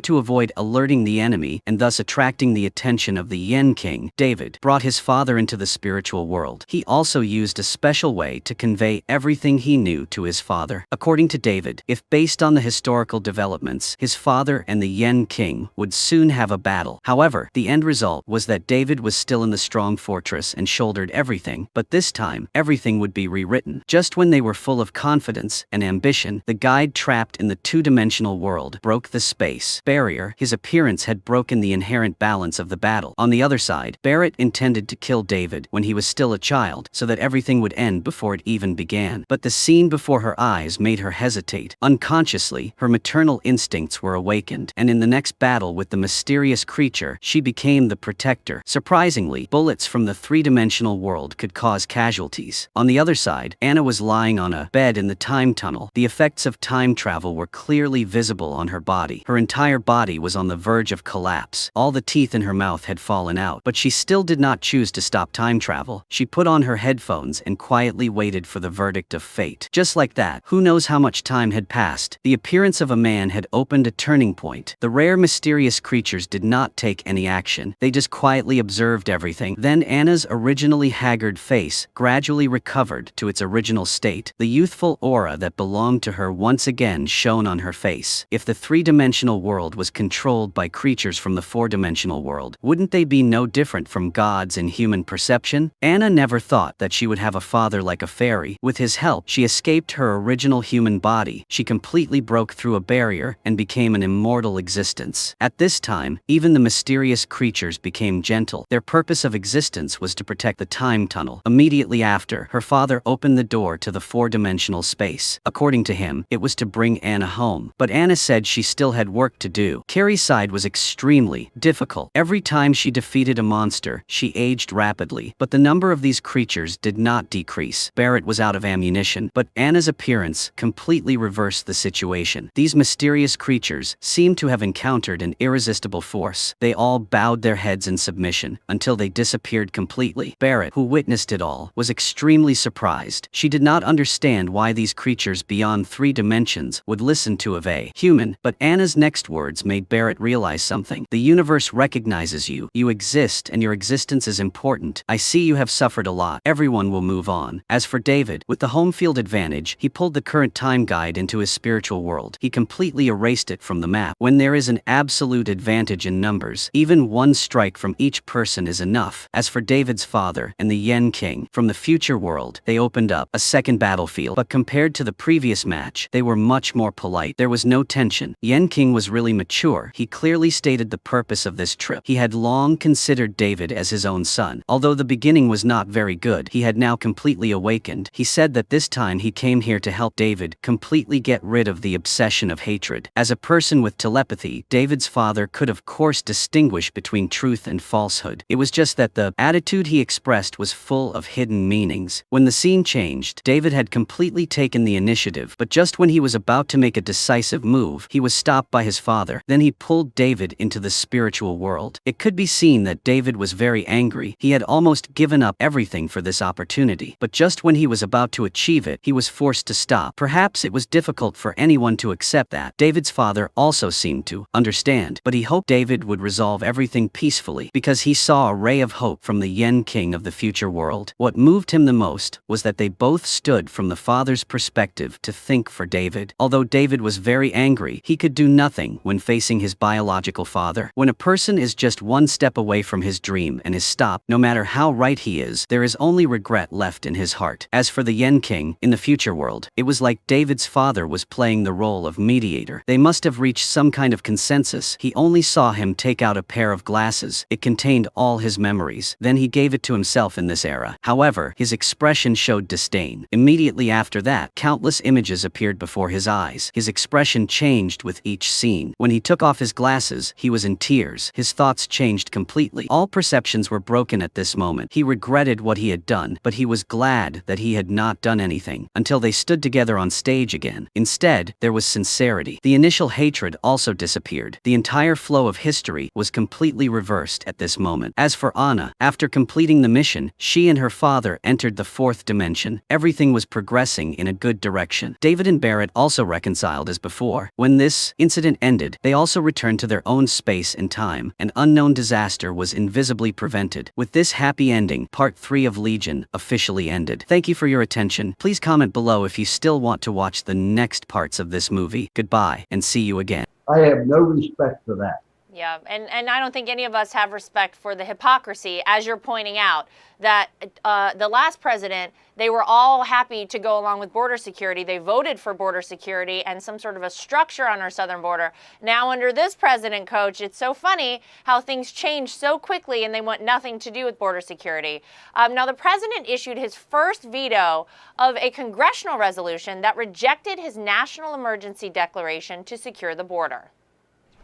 to avoid alerting the enemy and thus attracting the attention of the Yen King, David brought his father into the spiritual world. He also used a special way to convey everything he knew to his father. According to David, if based on the historical developments, his father and the Yen King would soon have a battle. However, the end result was that David was still in the strong fortress and shouldered everything, but this time, everything would be rewritten. Just when they were full of confidence and ambition, the guide trapped in the two-dimensional world broke the space barrier. His appearance had broken the inherent balance of the battle. On the other side, Barrett intended to kill David when he was still a child, so that everything would end before it even began. But the scene before her eyes made her hesitate. Unconsciously, her maternal instincts were awakened, and in the next battle with the mysterious creature, she became the protector. Surprisingly, bullets from the three-dimensional world could cause casualties. On the other side, Anna was lying on a bed in the time tunnel. The effects of time travel were clearly visible on her body. Her entire body was on the verge of collapse. All the teeth in her mouth had fallen out, but she still did not choose to stop time travel. She put on her headphones and quietly waited for the verdict of fate. Just like that, who knows how much time had passed, the appearance of a man had opened a turning point. The rare mysterious creatures did not take any action. They just quietly observed everything. Then Anna's originally haggard face gradually recovered to its original state. The youthful aura that belonged to her once again shone on her face. If the three-dimensional world was controlled by creatures from the four-dimensional world, wouldn't they be no different from gods in human perception? Anna never thought that she would have a father like a fairy. With his help, she escaped her original human body. She completely broke through a barrier and became an immortal existence. At this time, even the mysterious creatures became gentle. Their purpose of existence was to protect the time tunnel. Immediately after, her father opened the door to the four-dimensional space. According to him, it was to bring Anna home. But Anna said she still had work to do. Carrie's side was extremely difficult. Every time she defeated a monster, she aged rapidly, but the number of these creatures did not decrease. Barrett was out of ammunition, but Anna's appearance completely reversed the situation. These mysterious creatures seemed to have encountered an irresistible force. They all bowed their heads in submission until they disappeared completely. Barrett, who witnessed it all, was extremely surprised. She did not understand why these creatures beyond 3 dimensions would listen to a human, but Anna's next words made Barrett realize something. The universe recognizes you. You exist, and your existence is important. I see you have suffered a lot. Everyone will move on. As for David, with the home field advantage, he pulled the current time guide into his spiritual world. He completely erased it from the map. When there is an absolute advantage in numbers, even one strike from each person is enough. As for David's father and the Yen King, from the future world, they opened up a second battlefield, but compared to the previous match, they were much more polite. There was no tension. Yen King was really mature. He clearly stated the purpose of this trip. He had long considered David as his own son. Although the beginning was not very good, he had now completely awakened. He said that this time he came here to help David completely get rid of the obsession of hatred. As a person with telepathy, David's father could of course distinguish between truth and falsehood. It was just that the attitude he expressed was full of hidden meanings. When the scene changed, David had completely taken the initiative, but just when he was about to make a decisive move, he was stopped by his father. Then he pulled David into the spiritual world. It could be seen that David was very angry. He had almost given up everything for this opportunity. But just when he was about to achieve it, he was forced to stop. Perhaps it was difficult for anyone to accept that. David's father also seemed to understand, but he hoped David would resolve everything peacefully because he saw a ray of hope from the Yen King of the future world. What moved him the most was that they both stood from the father's perspective to think for David. Although David was very angry, he could do nothing when facing his biological father. When a person is just one step away from his dream and is stopped, no matter how right he is, there is only regret left in his heart. As for the Yen King, in the future world, it was like David's father was playing the role of mediator. They must have reached some kind of consensus. He only saw him take out a pair of glasses. It contained all his memories. Then he gave it to himself in this era. However, his expression showed disdain. Immediately after that, countless images appeared before his eyes. His expression changed with each scene. When he took off his glasses, he was in tears. His thoughts changed completely. All perceptions were broken at this moment. He regretted what he had done, but he was glad that he had not done anything until they stood together on stage again. Instead, there was sincerity. The initial hatred also disappeared. The entire flow of history was completely reversed at this moment. As for Anna, after completing the mission, She and her father entered the fourth dimension. Everything was progressing in a good direction. David and Barrett also reconciled as before. When this incident ended, they also returned to their own space and time. An unknown disaster was invisibly prevented. With this happy ending, Part 3 of Legion officially ended. Thank you for your attention. Please comment below if you still want to watch the next parts of this movie. Goodbye, and see you again. I have no respect for that. Yeah, and I don't think any of us have respect for the hypocrisy, as you're pointing out, that the last president, they were all happy to go along with border security. They voted for border security and some sort of a structure on our southern border. Now, under this president, Coach, it's so funny how things change so quickly and they want nothing to do with border security. Now, the president issued his first veto of a congressional resolution that rejected his national emergency declaration to secure the border.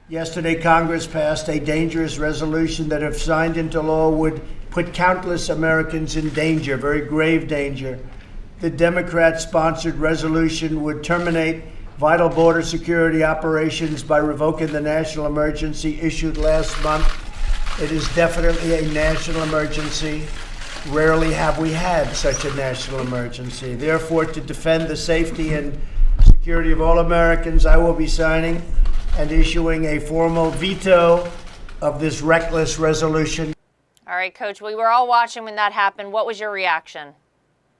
Yesterday, Congress passed a dangerous resolution that, if signed into law, would put countless Americans in danger, very grave danger. The Democrat-sponsored resolution would terminate vital border security operations by revoking the national emergency issued last month. It is definitely a national emergency. Rarely have we had such a national emergency. Therefore, to defend the safety and security of all Americans, I will be signing and issuing a formal veto of this reckless resolution. All right, Coach, we were all watching when that happened. What was your reaction?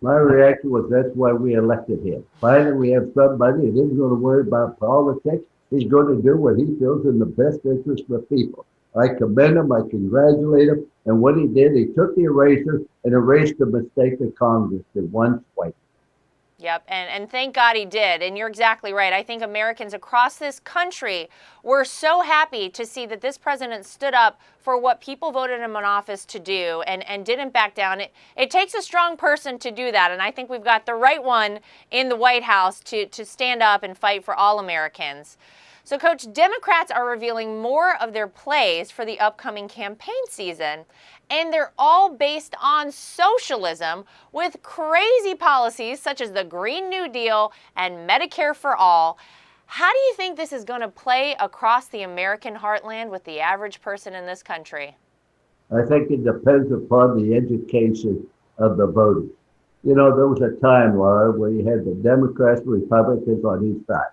My reaction was that's why we elected him. Finally, we have somebody that isn't going to worry about politics. He's going to do what he feels in the best interest of people. I commend him. I congratulate him. And what he did, he took the eraser and erased the mistake that Congress did once, twice. Yep, and thank God he did. And you're exactly right. I think Americans across this country were so happy to see that this president stood up for what people voted him in office to do and didn't back down. It takes a strong person to do that, and I think we've got the right one in the White House to stand up and fight for all Americans. So, Coach, Democrats are revealing more of their plays for the upcoming campaign season, and they're all based on socialism with crazy policies such as the Green New Deal and Medicare for All. How do you think this is going to play across the American heartland with the average person in this country? I think it depends upon the education of the voters. You know, there was a time, Laura, where you had the Democrats and Republicans on each side.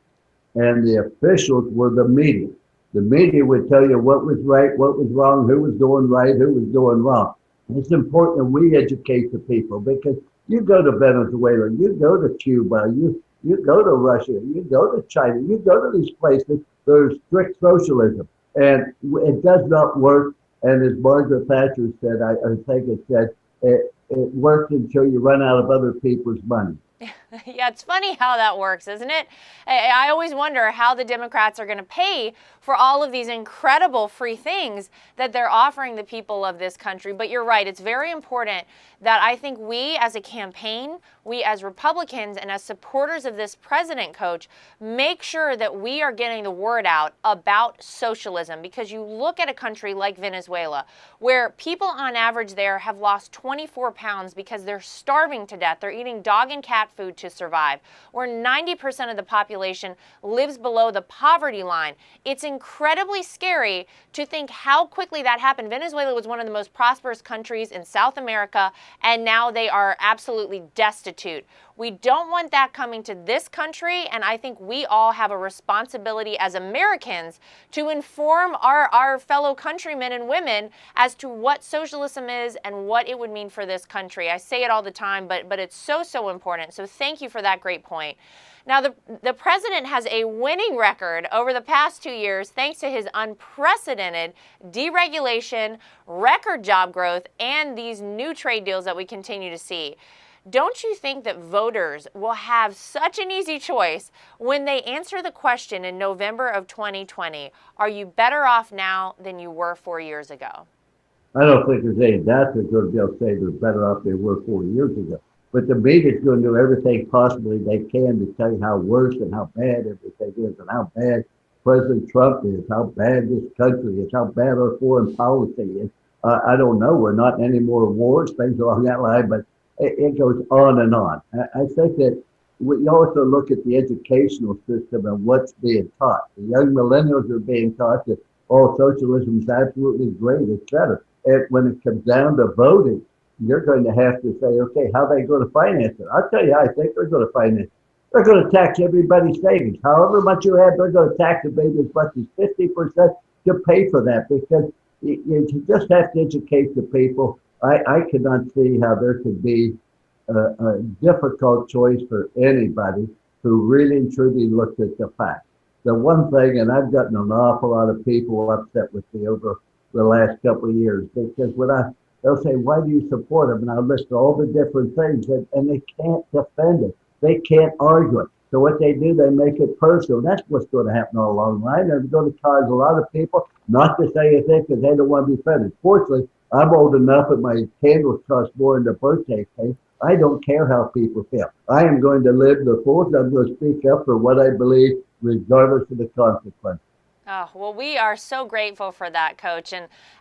And the officials were the media. The media would tell you what was right, what was wrong, who was doing right, who was doing wrong. And it's important that we educate the people, because you go to Venezuela, you go to Cuba, you go to Russia, you go to China, you go to these places, there's strict socialism. And it does not work. And as Margaret Thatcher said, I think it said, it works until you run out of other people's money. Yeah, it's funny how that works, isn't it? I always wonder how the Democrats are going to pay for all of these incredible free things that they're offering the people of this country. But you're right, it's very important that I think we as a campaign, we as Republicans and as supporters of this president, Coach, make sure that we are getting the word out about socialism. Because you look at a country like Venezuela, where people on average there have lost 24 pounds because they're starving to death. They're eating dog and cat food to survive, where 90% of the population lives below the poverty line. It's incredibly scary to think how quickly that happened. Venezuela was one of the most prosperous countries in South America, and now they are absolutely destitute. We don't want that coming to this country, and I think we all have a responsibility as Americans to inform our fellow countrymen and women as to what socialism is and what it would mean for this country. I say it all the time, but it's so important. So thank you for that great point. Now, the president has a winning record over the past 2 years thanks to his unprecedented deregulation, record job growth, and these new trade deals that we continue to see. Don't you think that voters will have such an easy choice when they answer the question in November of 2020, are you better off now than you were 4 years ago? I don't think there's any doubt they're going to be able to say they're better off than they were 4 years ago. But the media's going to do everything possibly they can to tell you how worse and how bad everything is, and how bad President Trump is, how bad this country is, how bad our foreign policy is. I don't know. We're not in any more wars, things along that line, but it goes on and on. I think that we also look at the educational system and what's being taught. The young millennials are being taught that, socialism is absolutely great, et cetera. And when it comes down to voting, you're going to have to say, okay, how are they going to finance it? I'll tell you how I think they're going to finance it. They're going to tax everybody's savings. However much you have, they're going to tax it maybe as much as 50% to pay for that, because you just have to educate the people. I cannot see how there could be a difficult choice for anybody who really and truly looked at the facts. The one thing, and I've gotten an awful lot of people upset with me over the last couple of years, because they'll say, why do you support him? And I'll list all the different things, and they can't defend it. They can't argue it. So what they do, they make it personal. That's what's going to happen all along the line. They're going to cause a lot of people not to say a thing because they don't want to be offended. Fortunately, I'm old enough that my candles cost more than the birthday cake. I don't care how people feel. I am going to live the fullest. I'm going to speak up for what I believe, regardless of the consequences. Oh, well, we are so grateful for that, Coach.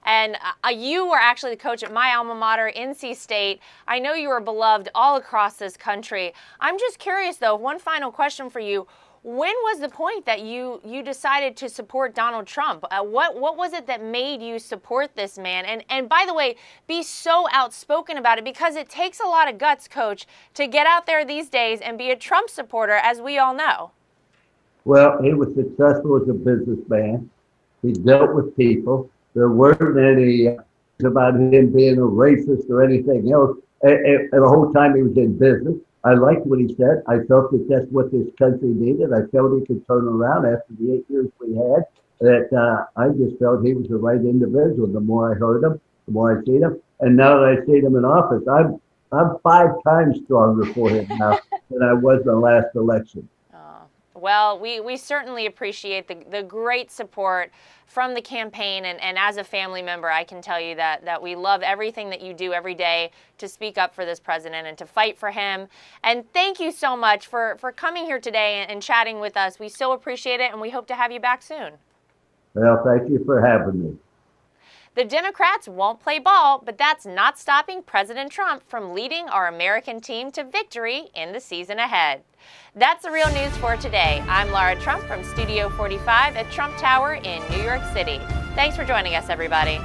And you were actually the coach at my alma mater, NC State. I know you are beloved all across this country. I'm just curious, though, one final question for you. When was the point that you decided to support Donald Trump? What was it that made you support this man? And by the way, be so outspoken about it, because it takes a lot of guts, Coach, to get out there these days and be a Trump supporter, as we all know. Well, he was successful as a businessman. He dealt with people. There weren't any about him being a racist or anything else. And the whole time he was in business, I liked what he said. I felt that that's what this country needed. I felt he could turn around after the 8 years we had. That I just felt he was the right individual. The more I heard him, the more I seen him. And now that I see him in office, I'm 5 times stronger for him now than I was in the last election. Well, we certainly appreciate the great support from the campaign, and as a family member, I can tell you that we love everything that you do every day to speak up for this president and to fight for him. And thank you so much for coming here today and chatting with us. We so appreciate it, and we hope to have you back soon. Well, thank you for having me. The Democrats won't play ball, but that's not stopping President Trump from leading our American team to victory in the season ahead. That's the real news for today. I'm Laura Trump from Studio 45 at Trump Tower in New York City. Thanks for joining us, everybody.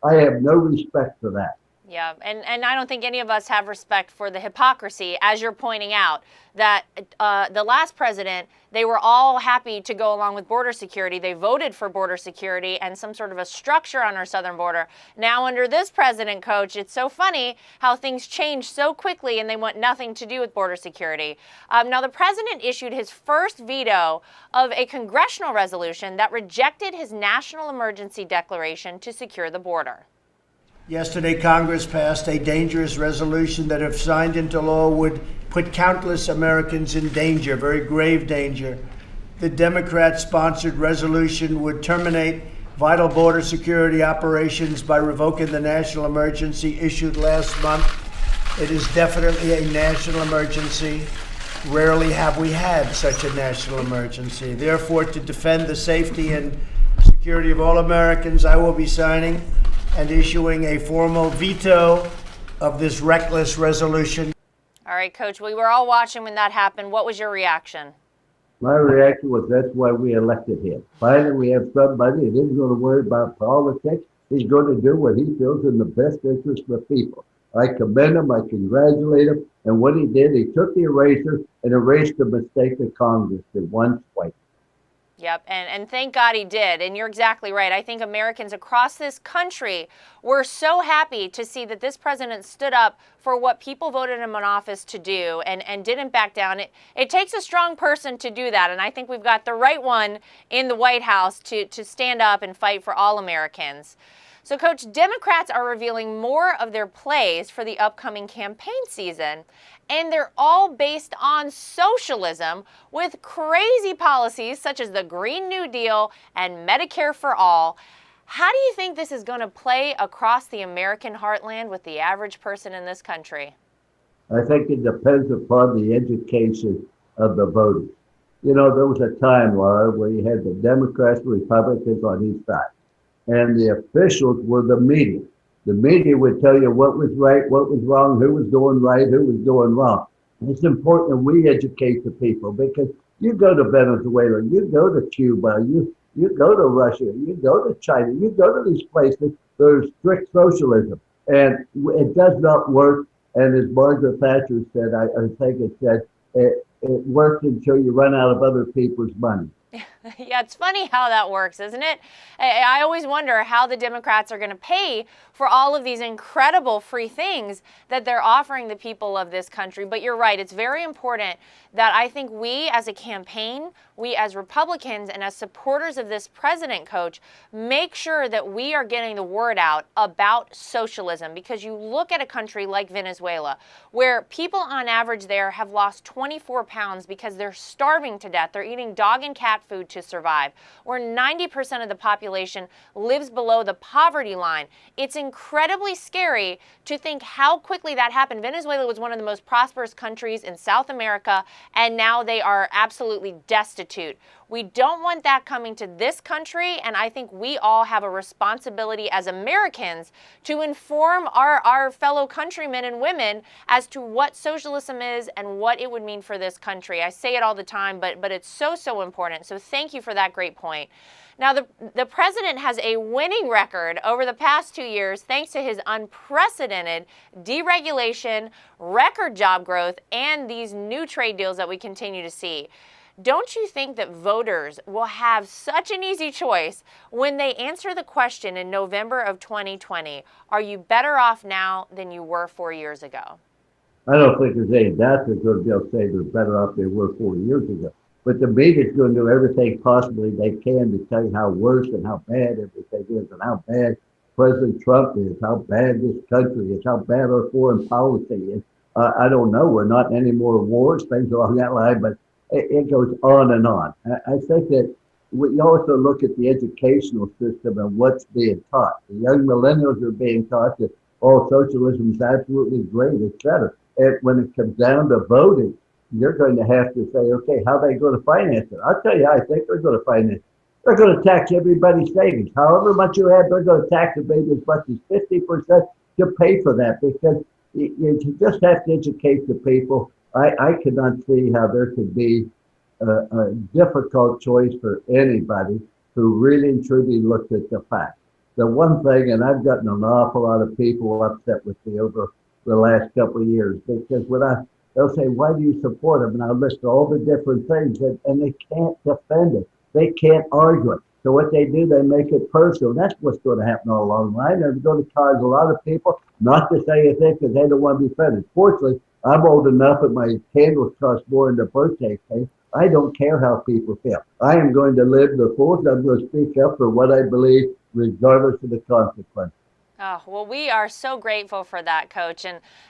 I have no respect for that. Yeah, and I don't think any of us have respect for the hypocrisy, as you're pointing out, that the last president, they were all happy to go along with border security. They voted for border security and some sort of a structure on our southern border. Now under this president, Coach, it's so funny how things change so quickly and they want nothing to do with border security. Now the president issued his first veto of a congressional resolution that rejected his national emergency declaration to secure the border. Yesterday, Congress passed a dangerous resolution that, if signed into law, would put countless Americans in danger, very grave danger. The Democrat-sponsored resolution would terminate vital border security operations by revoking the national emergency issued last month. It is definitely a national emergency. Rarely have we had such a national emergency. Therefore, to defend the safety and security of all Americans, I will be signing and issuing a formal veto of this reckless resolution. All right, Coach, we were all watching when that happened. What was your reaction? My reaction was, that's why we elected him. Finally, we have somebody that isn't going to worry about politics. He's going to do what he feels in the best interest of the people. I commend him. I congratulate him. And what he did, he took the eraser and erased the mistake that Congress did once, twice. Yep, and thank God he did. And you're exactly right. I think Americans across this country were so happy to see that this president stood up for what people voted him in office to do and didn't back down. It takes a strong person to do that, and I think we've got the right one in the White House to stand up and fight for all Americans. So, Coach, Democrats are revealing more of their plays for the upcoming campaign season, and they're all based on socialism with crazy policies such as the Green New Deal and Medicare for All. How do you think this is going to play across the American heartland with the average person in this country? I think it depends upon the education of the voters. You know, there was a time, Laura, where you had the Democrats and Republicans on each side. And the officials were the media. The media would tell you what was right, what was wrong, who was doing right, who was doing wrong. And it's important that we educate the people, because You go to Venezuela, you go to Cuba, you go to Russia, you go to China, you go to these places. There's strict socialism, and it does not work. And as Margaret Thatcher said, I think it said, it works until you run out of other people's money. Yeah, it's funny how that works, isn't it? I always wonder how the Democrats are going to pay for all of these incredible free things that they're offering the people of this country. But you're right, it's very important that I think we as a campaign, we as Republicans and as supporters of this president, Coach, make sure that we are getting the word out about socialism. Because you look at a country like Venezuela, where people on average there have lost 24 pounds because they're starving to death. They're eating dog and cat food to survive, where 90% of the population lives below the poverty line. It's incredibly scary to think how quickly that happened. Venezuela was one of the most prosperous countries in South America, and now they are absolutely destitute. We don't want that coming to this country, and I think we all have a responsibility as Americans to inform our fellow countrymen and women as to what socialism is and what it would mean for this country. I say it all the time, but it's so important. So thank you for that great point. Now, the president has a winning record over the past 2 years thanks to his unprecedented deregulation, record job growth, and these new trade deals that we continue to see. Don't you think that voters will have such an easy choice when they answer the question in November of 2020, are you better off now than you were 4 years ago? I don't think there's any doubt they're going to be able to say they're better off than they were 4 years ago. But the media's going to do everything possibly they can to tell you how worse and how bad everything is and how bad President Trump is, how bad this country is, how bad our foreign policy is. I don't know. We're not in any more wars, things along that line, but it goes on and on. I think that we also look at the educational system and what's being taught. The young millennials are being taught that all socialism is absolutely great, et cetera. And when it comes down to voting, you're going to have to say, okay, how are they going to finance it? I'll tell you how I think they're going to finance it. They're going to tax everybody's savings. However much you have, they're going to tax it maybe as much as 50% to pay for that, because you just have to educate the people. I cannot see how there could be a difficult choice for anybody who really and truly looked at the facts. The one thing, and I've gotten an awful lot of people upset with me over the last couple of years, because they'll say, why do you support him? And I'll list all the different things, and they can't defend it. They can't argue it. So what they do, they make it personal. That's what's going to happen all along the line. They're going to cause a lot of people not to say anything because they don't want to be offended. Fortunately, I'm old enough and my candles cost more in the birthday cake. I don't care how people feel. I am going to live the fullest. I'm going to speak up for what I believe, regardless of the consequences. Oh, well, we are so grateful for that, Coach.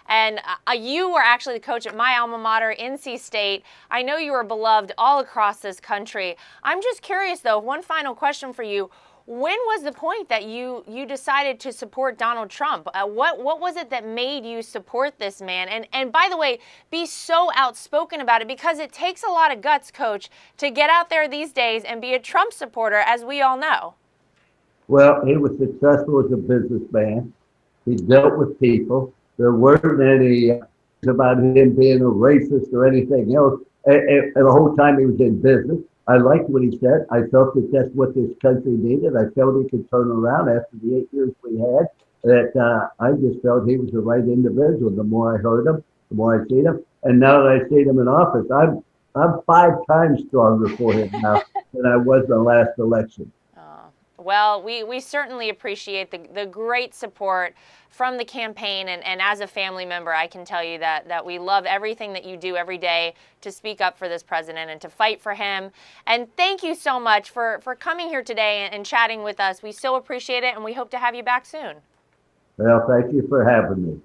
And you were actually the coach at my alma mater, NC State. I know you are beloved all across this country. I'm just curious, though, one final question for you. When was the point that you decided to support Donald Trump? What was it that made you support this man? And by the way, be so outspoken about it, because it takes a lot of guts, Coach, to get out there these days and be a Trump supporter, as we all know. Well, he was successful as a businessman. He dealt with people. There weren't any about him being a racist or anything else. And the whole time he was in business, I liked what he said. I felt that that's what this country needed. I felt he could turn around after the 8 years we had. That I just felt he was the right individual. The more I heard him, the more I seen him. And now that I see him in office, I'm 5 times stronger for him now than I was in the last election. Well, we certainly appreciate the great support from the campaign, and as a family member, I can tell you that we love everything that you do every day to speak up for this president and to fight for him. And thank you so much for coming here today and chatting with us. We so appreciate it, and we hope to have you back soon. Well, thank you for having me.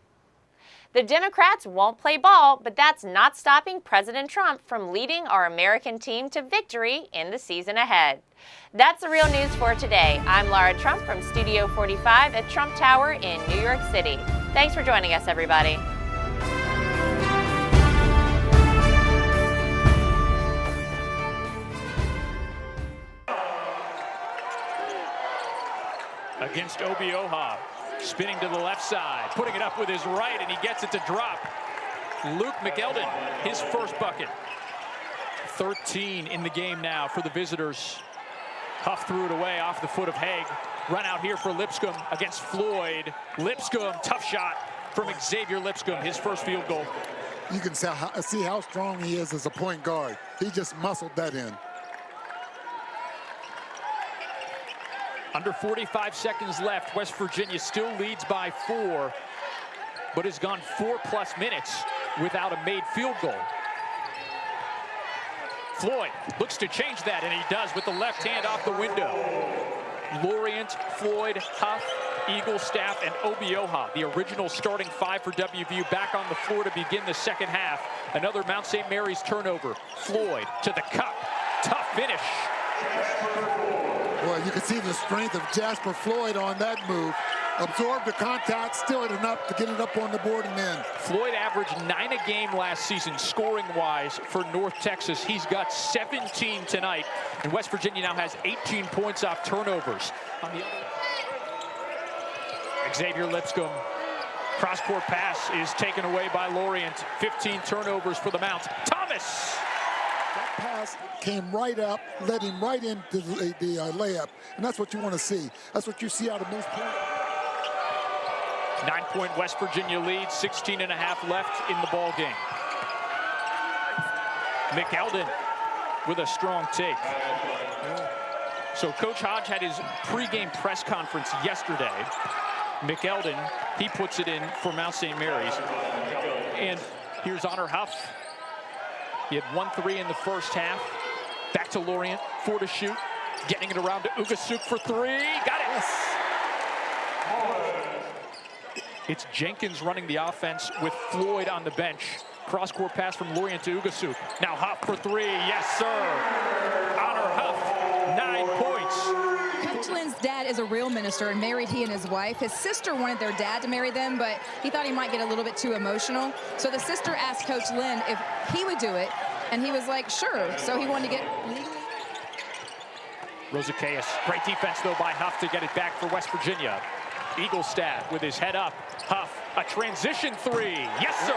The Democrats won't play ball, but that's not stopping President Trump from leading our American team to victory in the season ahead. That's the real news for today. I'm Laura Trump from Studio 45 at Trump Tower in New York City. Thanks for joining us, everybody. Against Obioha. Spinning to the left side, putting it up with his right, and he gets it to drop. Luke McElden, his first bucket. 13 in the game now for the visitors. Huff threw it away off the foot of Haig. Run out here for Lipscomb against Floyd. Lipscomb, tough shot from Xavier Lipscomb, his first field goal. You can see how strong he is as a point guard. He just muscled that in. Under 45 seconds left. West Virginia still leads by 4, but has gone 4+ minutes without a made field goal. Floyd looks to change that, and he does with the left hand off the window. Lorient, Floyd, Huff, Eaglestaff, and Obioha, the original starting 5 for WVU, back on the floor to begin the second half. Another Mount St. Mary's turnover. Floyd to the cup. Tough finish. Well, you can see the strength of Jasper Floyd on that move. Absorbed the contact, still had enough to get it up on the board and in. Floyd averaged 9 a game last season, scoring-wise, for North Texas. He's got 17 tonight, and West Virginia now has 18 points off turnovers. On the other, Xavier Lipscomb, cross-court pass is taken away by Lorient. 15 turnovers for the Mounts. Thomas! That pass came right up, led him right into the layup, and that's what you want to see. That's what you see out of most players. 9-point West Virginia lead, 16.5 left in the ball game. McElden with a strong take. So Coach Hodge had his pregame press conference yesterday. McElden, he puts it in for Mount St. Mary's. And here's Honor Huff. He had 1 3 in the first half. Back to Lorient, 4 to shoot. Getting it around to Ugasuk for 3. Got it. Yes. It's Jenkins running the offense with Floyd on the bench. Cross-court pass from Lorient to Ugasuk. Now Huff for 3. Yes, sir. Honor Huff, 9 points. Coach Lynn's dad is a real minister and married he and his wife. His sister wanted their dad to marry them, but he thought he might get a little bit too emotional. So the sister asked Coach Lynn if he would do it, and he was like, sure. So he wanted to get legally. Rosakayas, great defense though by Huff to get it back for West Virginia. Eaglestaff with his head up. Huff, a transition 3. Yes, sir.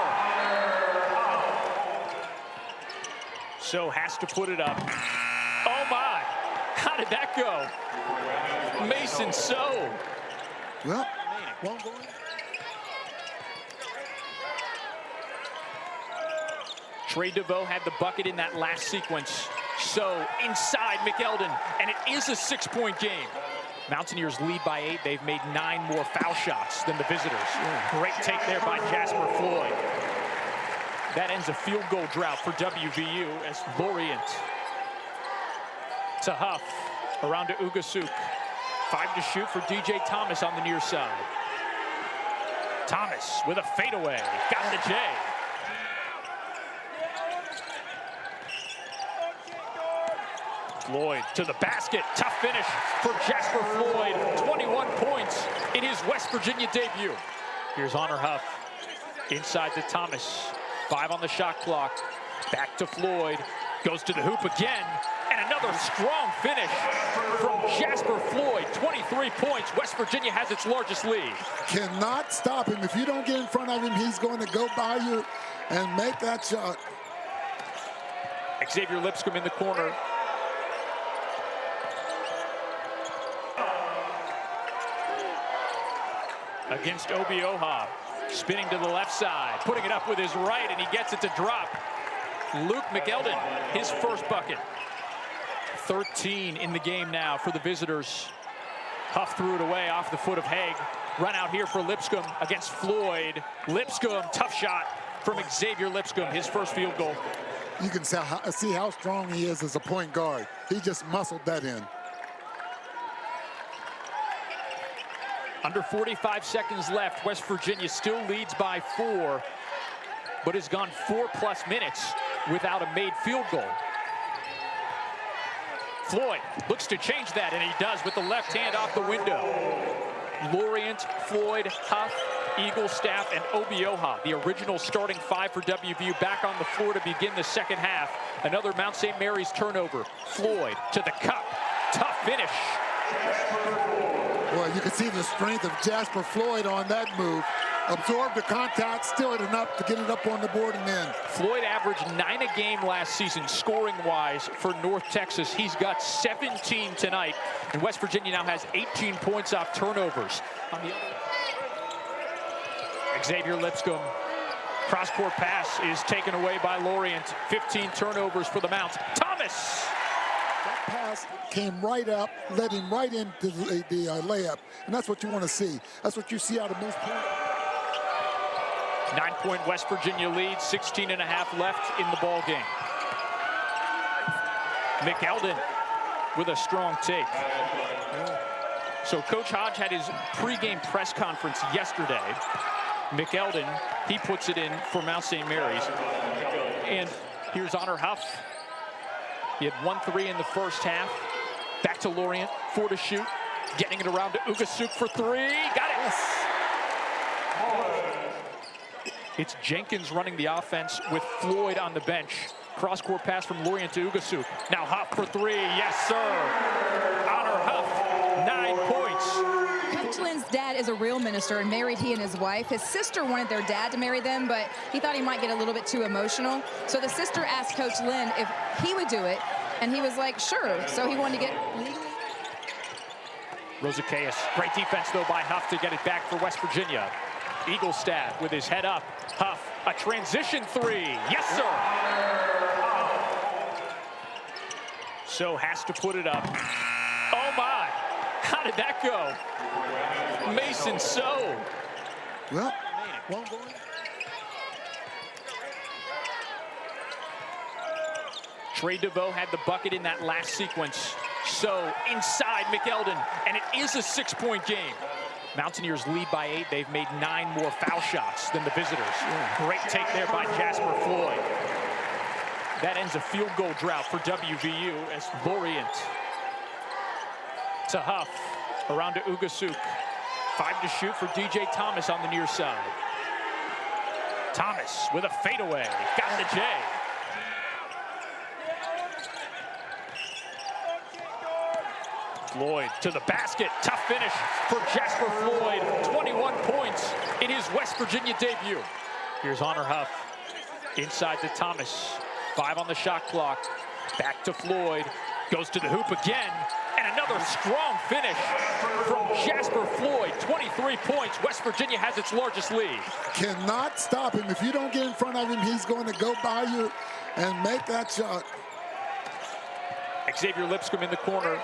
So has to put it up. Oh my, how did that go? Mason So. Well, one going. Trey DeVoe had the bucket in that last sequence. So inside McElden, and it is a 6-point game. Mountaineers lead by 8. They've made 9 more foul shots than the visitors. Great take there by Jasper Floyd. That ends a field goal drought for WVU as Lorient to Huff, around to Ugasuk. 5 to shoot for DJ Thomas on the near side. Thomas with a fadeaway, got the J. Floyd to the basket, tough finish for Jasper Floyd. 21 points in his West Virginia debut. Here's Honor Huff, inside to Thomas. 5 on the shot clock, back to Floyd, goes to the hoop again, and another strong finish from Jasper Floyd. 23 points, West Virginia has its largest lead. Cannot stop him. If you don't get in front of him, he's going to go by you and make that shot. Xavier Lipscomb in the corner. Against Obioha, spinning to the left side, putting it up with his right, and he gets it to drop. Luke McElden, his first bucket. 13 in the game now for the visitors. Huff threw it away off the foot of Haig. Run out here for Lipscomb against Floyd. Lipscomb, tough shot from Xavier Lipscomb, his first field goal. You can see how strong he is as a point guard. He just muscled that in. Under 45 seconds left, West Virginia still leads by 4, but has gone 4+ minutes without a made field goal. Floyd looks to change that, and he does with the left hand off the window. Lorient, Floyd, Huff, Eaglestaff, and Obioha, the original starting 5 for WVU, back on the floor to begin the second half. Another Mount St. Mary's turnover. Floyd to the cup. Tough finish. Well, you can see the strength of Jasper Floyd on that move. absorbed the contact, still had enough to get it up on the board and in. Floyd averaged 9 a game last season, scoring-wise, for North Texas. He's got 17 tonight, and West Virginia now has 18 points off turnovers. On the other, Xavier Lipscomb, cross-court pass is taken away by Lorient. 15 turnovers for the Mounts. Thomas! That pass came right up, led him right into the layup, and that's what you want to see. That's what you see out of most points. 9-point West Virginia lead, 16 and a half left in the ball game. McElden with a strong take. So Coach Hodge had his pregame press conference yesterday. McElden, he puts it in for Mount St. Mary's. And here's Honor Huff. He had 1 3 in the first half. Back to Lorient, 4 to shoot. Getting it around to Ugasuk for 3. Got it. Yes. It's Jenkins running the offense with Floyd on the bench. Cross-court pass from Lorient to Ugasuk. Now Huff for 3. Yes, sir. Honor Huff, 9 points. Coach Lynn's dad is a real minister and married he and his wife. His sister wanted their dad to marry them, but he thought he might get a little bit too emotional. So the sister asked Coach Lynn if he would do it, and he was like, sure. So he wanted to get legally. Rosickeas, great defense though by Huff to get it back for West Virginia. Eaglestad with his head up. Huff, a transition 3. Yes, sir. So has to put it up. Oh my, how did that go? Mason So. Well, one going. Trey DeVoe had the bucket in that last sequence. So inside McElden, and it is a 6-point game. Mountaineers lead by 8. They've made 9 more foul shots than the visitors. Great take there by Jasper Floyd. That ends a field goal drought for WVU as Lorient to Huff, around to Ugasuk. 5 to shoot for DJ Thomas on the near side. Thomas with a fadeaway, got the J. Floyd to the basket, tough finish for Jasper Floyd. 21 points in his West Virginia debut. Here's Honor Huff, inside to Thomas. 5 on the shot clock, back to Floyd, goes to the hoop again, and another strong finish from Jasper Floyd. 23 points, West Virginia has its largest lead. Cannot stop him. If you don't get in front of him, he's going to go by you and make that shot. Xavier Lipscomb in the corner.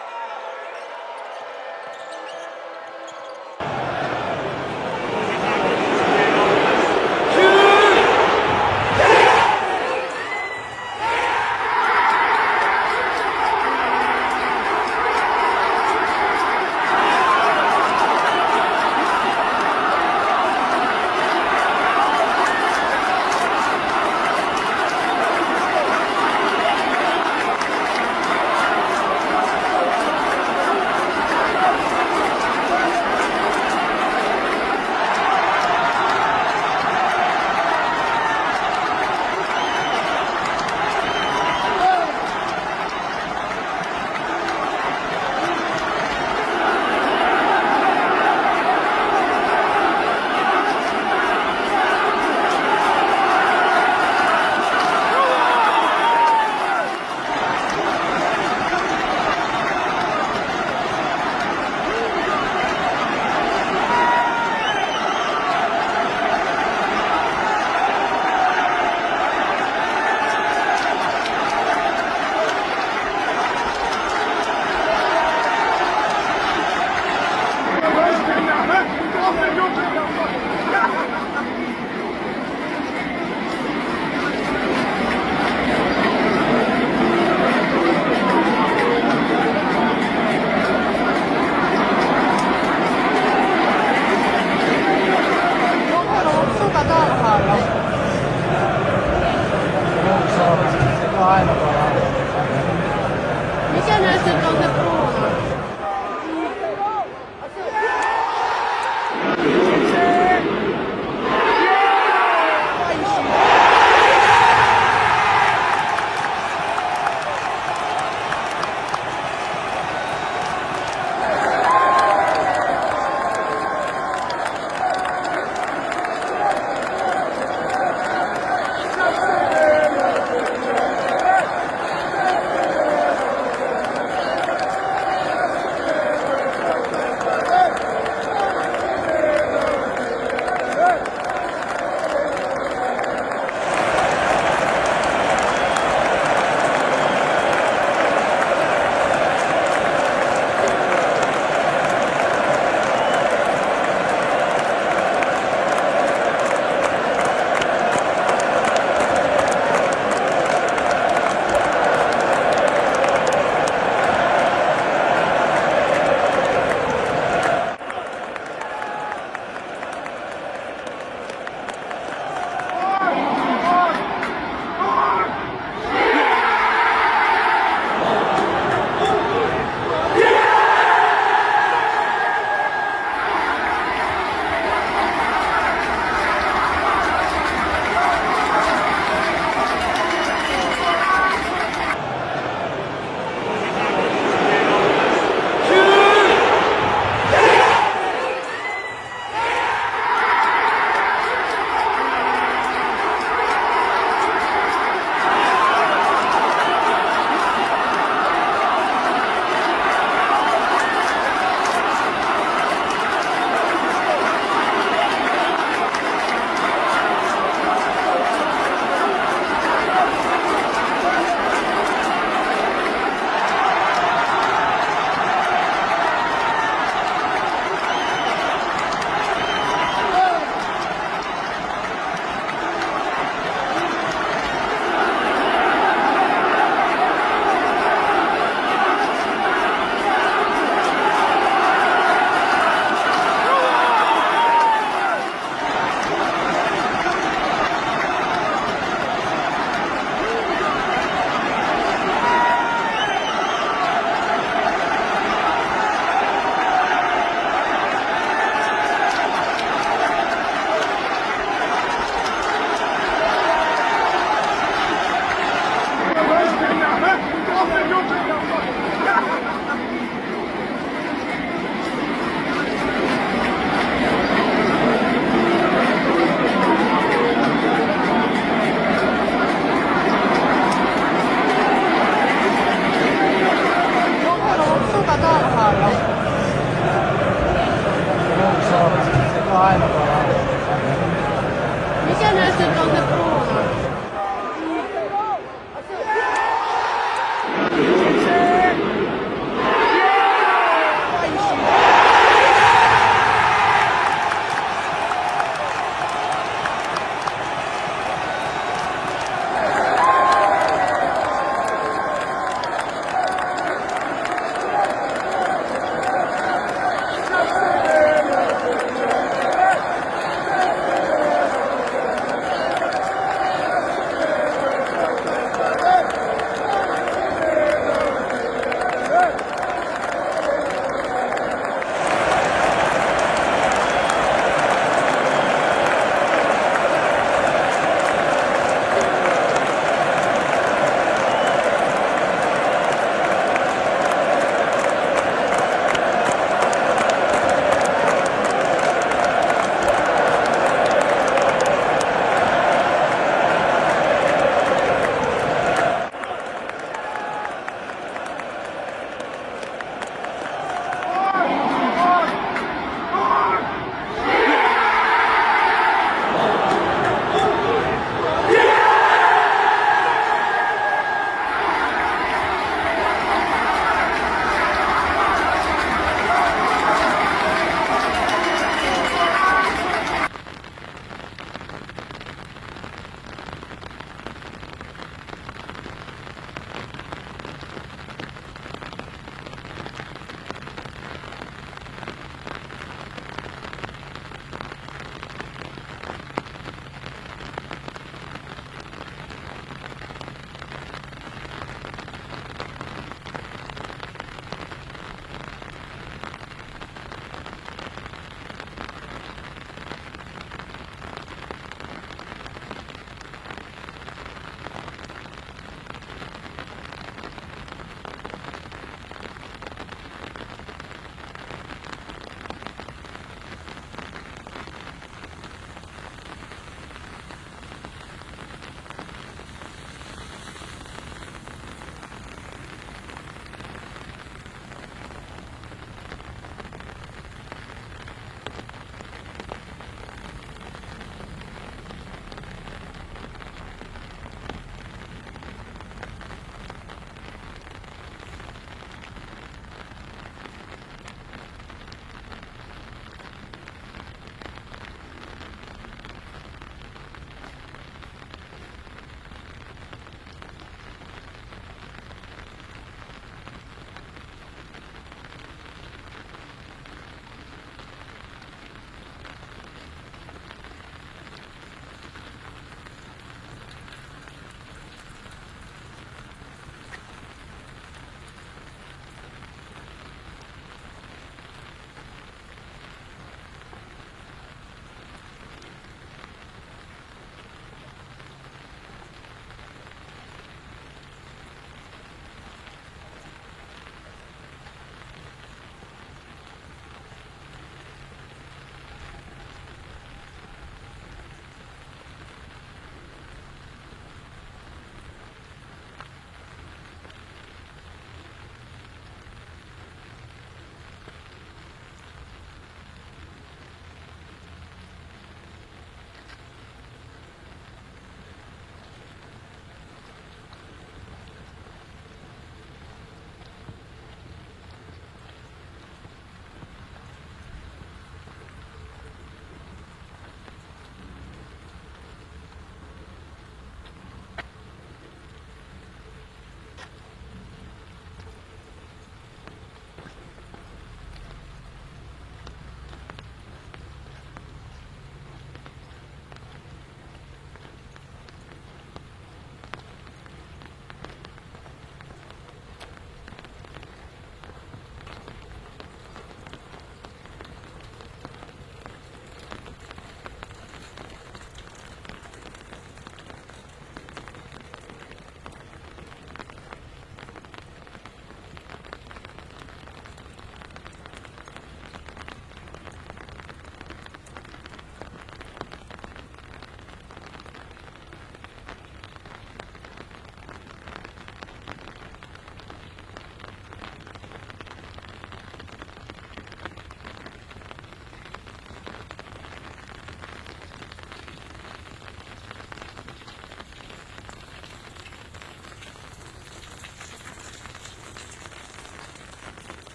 Señor.